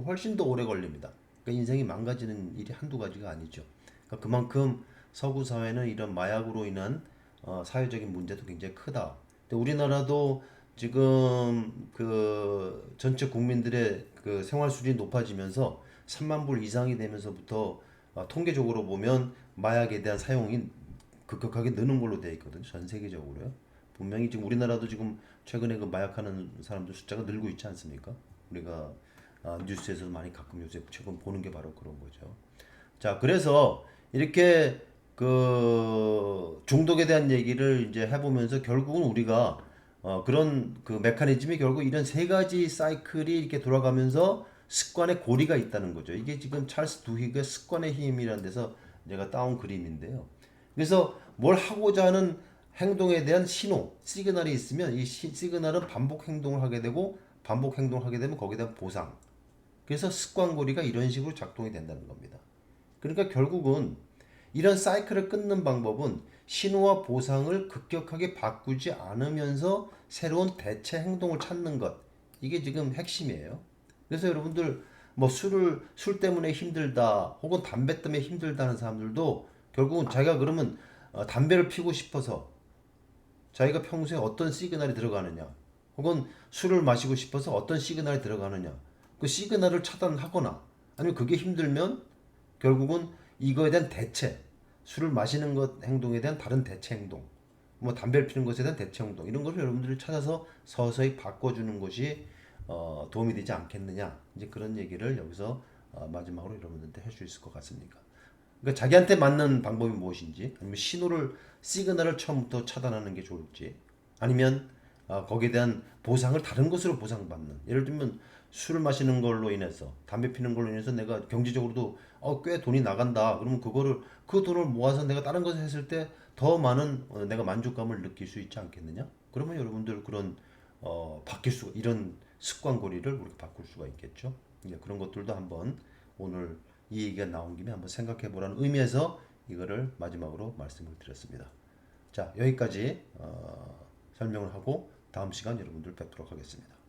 훨씬 더 오래 걸립니다. 그러니까 인생이 망가지는 일이 한두 가지가 아니죠. 그러니까 그만큼 서구 사회는 이런 마약으로 인한 사회적인 문제도 굉장히 크다. 근데 우리나라도 지금 그 전체 국민들의 그 생활 수준이 높아지면서 3만 불 이상이 되면서부터 통계적으로 보면 마약에 대한 사용이 급격하게 느는 걸로 되어 있거든요. 전 세계적으로요. 분명히 지금 우리나라도 지금 최근에 그 마약하는 사람들 숫자가 늘고 있지 않습니까? 우리가 뉴스에서 많이 가끔 요새 최근 보는 게 바로 그런 거죠. 자, 그래서 이렇게 그 중독에 대한 얘기를 이제 해보면서 결국은 우리가 그런 그 메커니즘이 결국 이런 세 가지 사이클이 이렇게 돌아가면서 습관의 고리가 있다는 거죠. 이게 지금 찰스 두히그의 습관의 힘이라는 데서 제가 따온 그림인데요. 그래서 뭘 하고자 하는 행동에 대한 신호, 시그널이 있으면 이 시그널은 반복 행동을 하게 되고 반복 행동을 하게 되면 거기에 대한 보상. 그래서 습관고리가 이런 식으로 작동이 된다는 겁니다. 그러니까 결국은 이런 사이클을 끊는 방법은 신호와 보상을 급격하게 바꾸지 않으면서 새로운 대체 행동을 찾는 것. 이게 지금 핵심이에요. 그래서 여러분들 뭐 술 때문에 힘들다 혹은 담배 때문에 힘들다는 사람들도 결국은 자기가 그러면 담배를 피우고 싶어서 자기가 평소에 어떤 시그널이 들어가느냐 혹은 술을 마시고 싶어서 어떤 시그널이 들어가느냐 그 시그널을 차단하거나 아니면 그게 힘들면 결국은 이거에 대한 대체 술을 마시는 것 행동에 대한 다른 대체 행동 뭐 담배를 피는 것에 대한 대체 행동 이런 것을 여러분들이 찾아서 서서히 바꿔주는 것이 도움이 되지 않겠느냐 이제 그런 얘기를 여기서 마지막으로 여러분들한테 할 수 있을 것 같습니다. 그러니까 자기한테 맞는 방법이 무엇인지 아니면 신호를 시그널을 처음부터 차단하는 게 좋을지 아니면 거기에 대한 보상을 다른 것으로 보상받는 예를 들면 술을 마시는 걸로 인해서 담배 피는 걸로 인해서 내가 경제적으로도 꽤 돈이 나간다 그러면 그거를 그 돈을 모아서 내가 다른 것을 했을 때 더 많은 내가 만족감을 느낄 수 있지 않겠느냐 그러면 여러분들 그런 바뀔 수 이런 습관고리를 우리가 바꿀 수가 있겠죠. 이제 그런 것들도 한번 오늘 이 얘기가 나온 김에 한번 생각해 보라는 의미에서 이거를 마지막으로 말씀을 드렸습니다. 자, 여기까지 설명을 하고 다음 시간 여러분들 뵙도록 하겠습니다.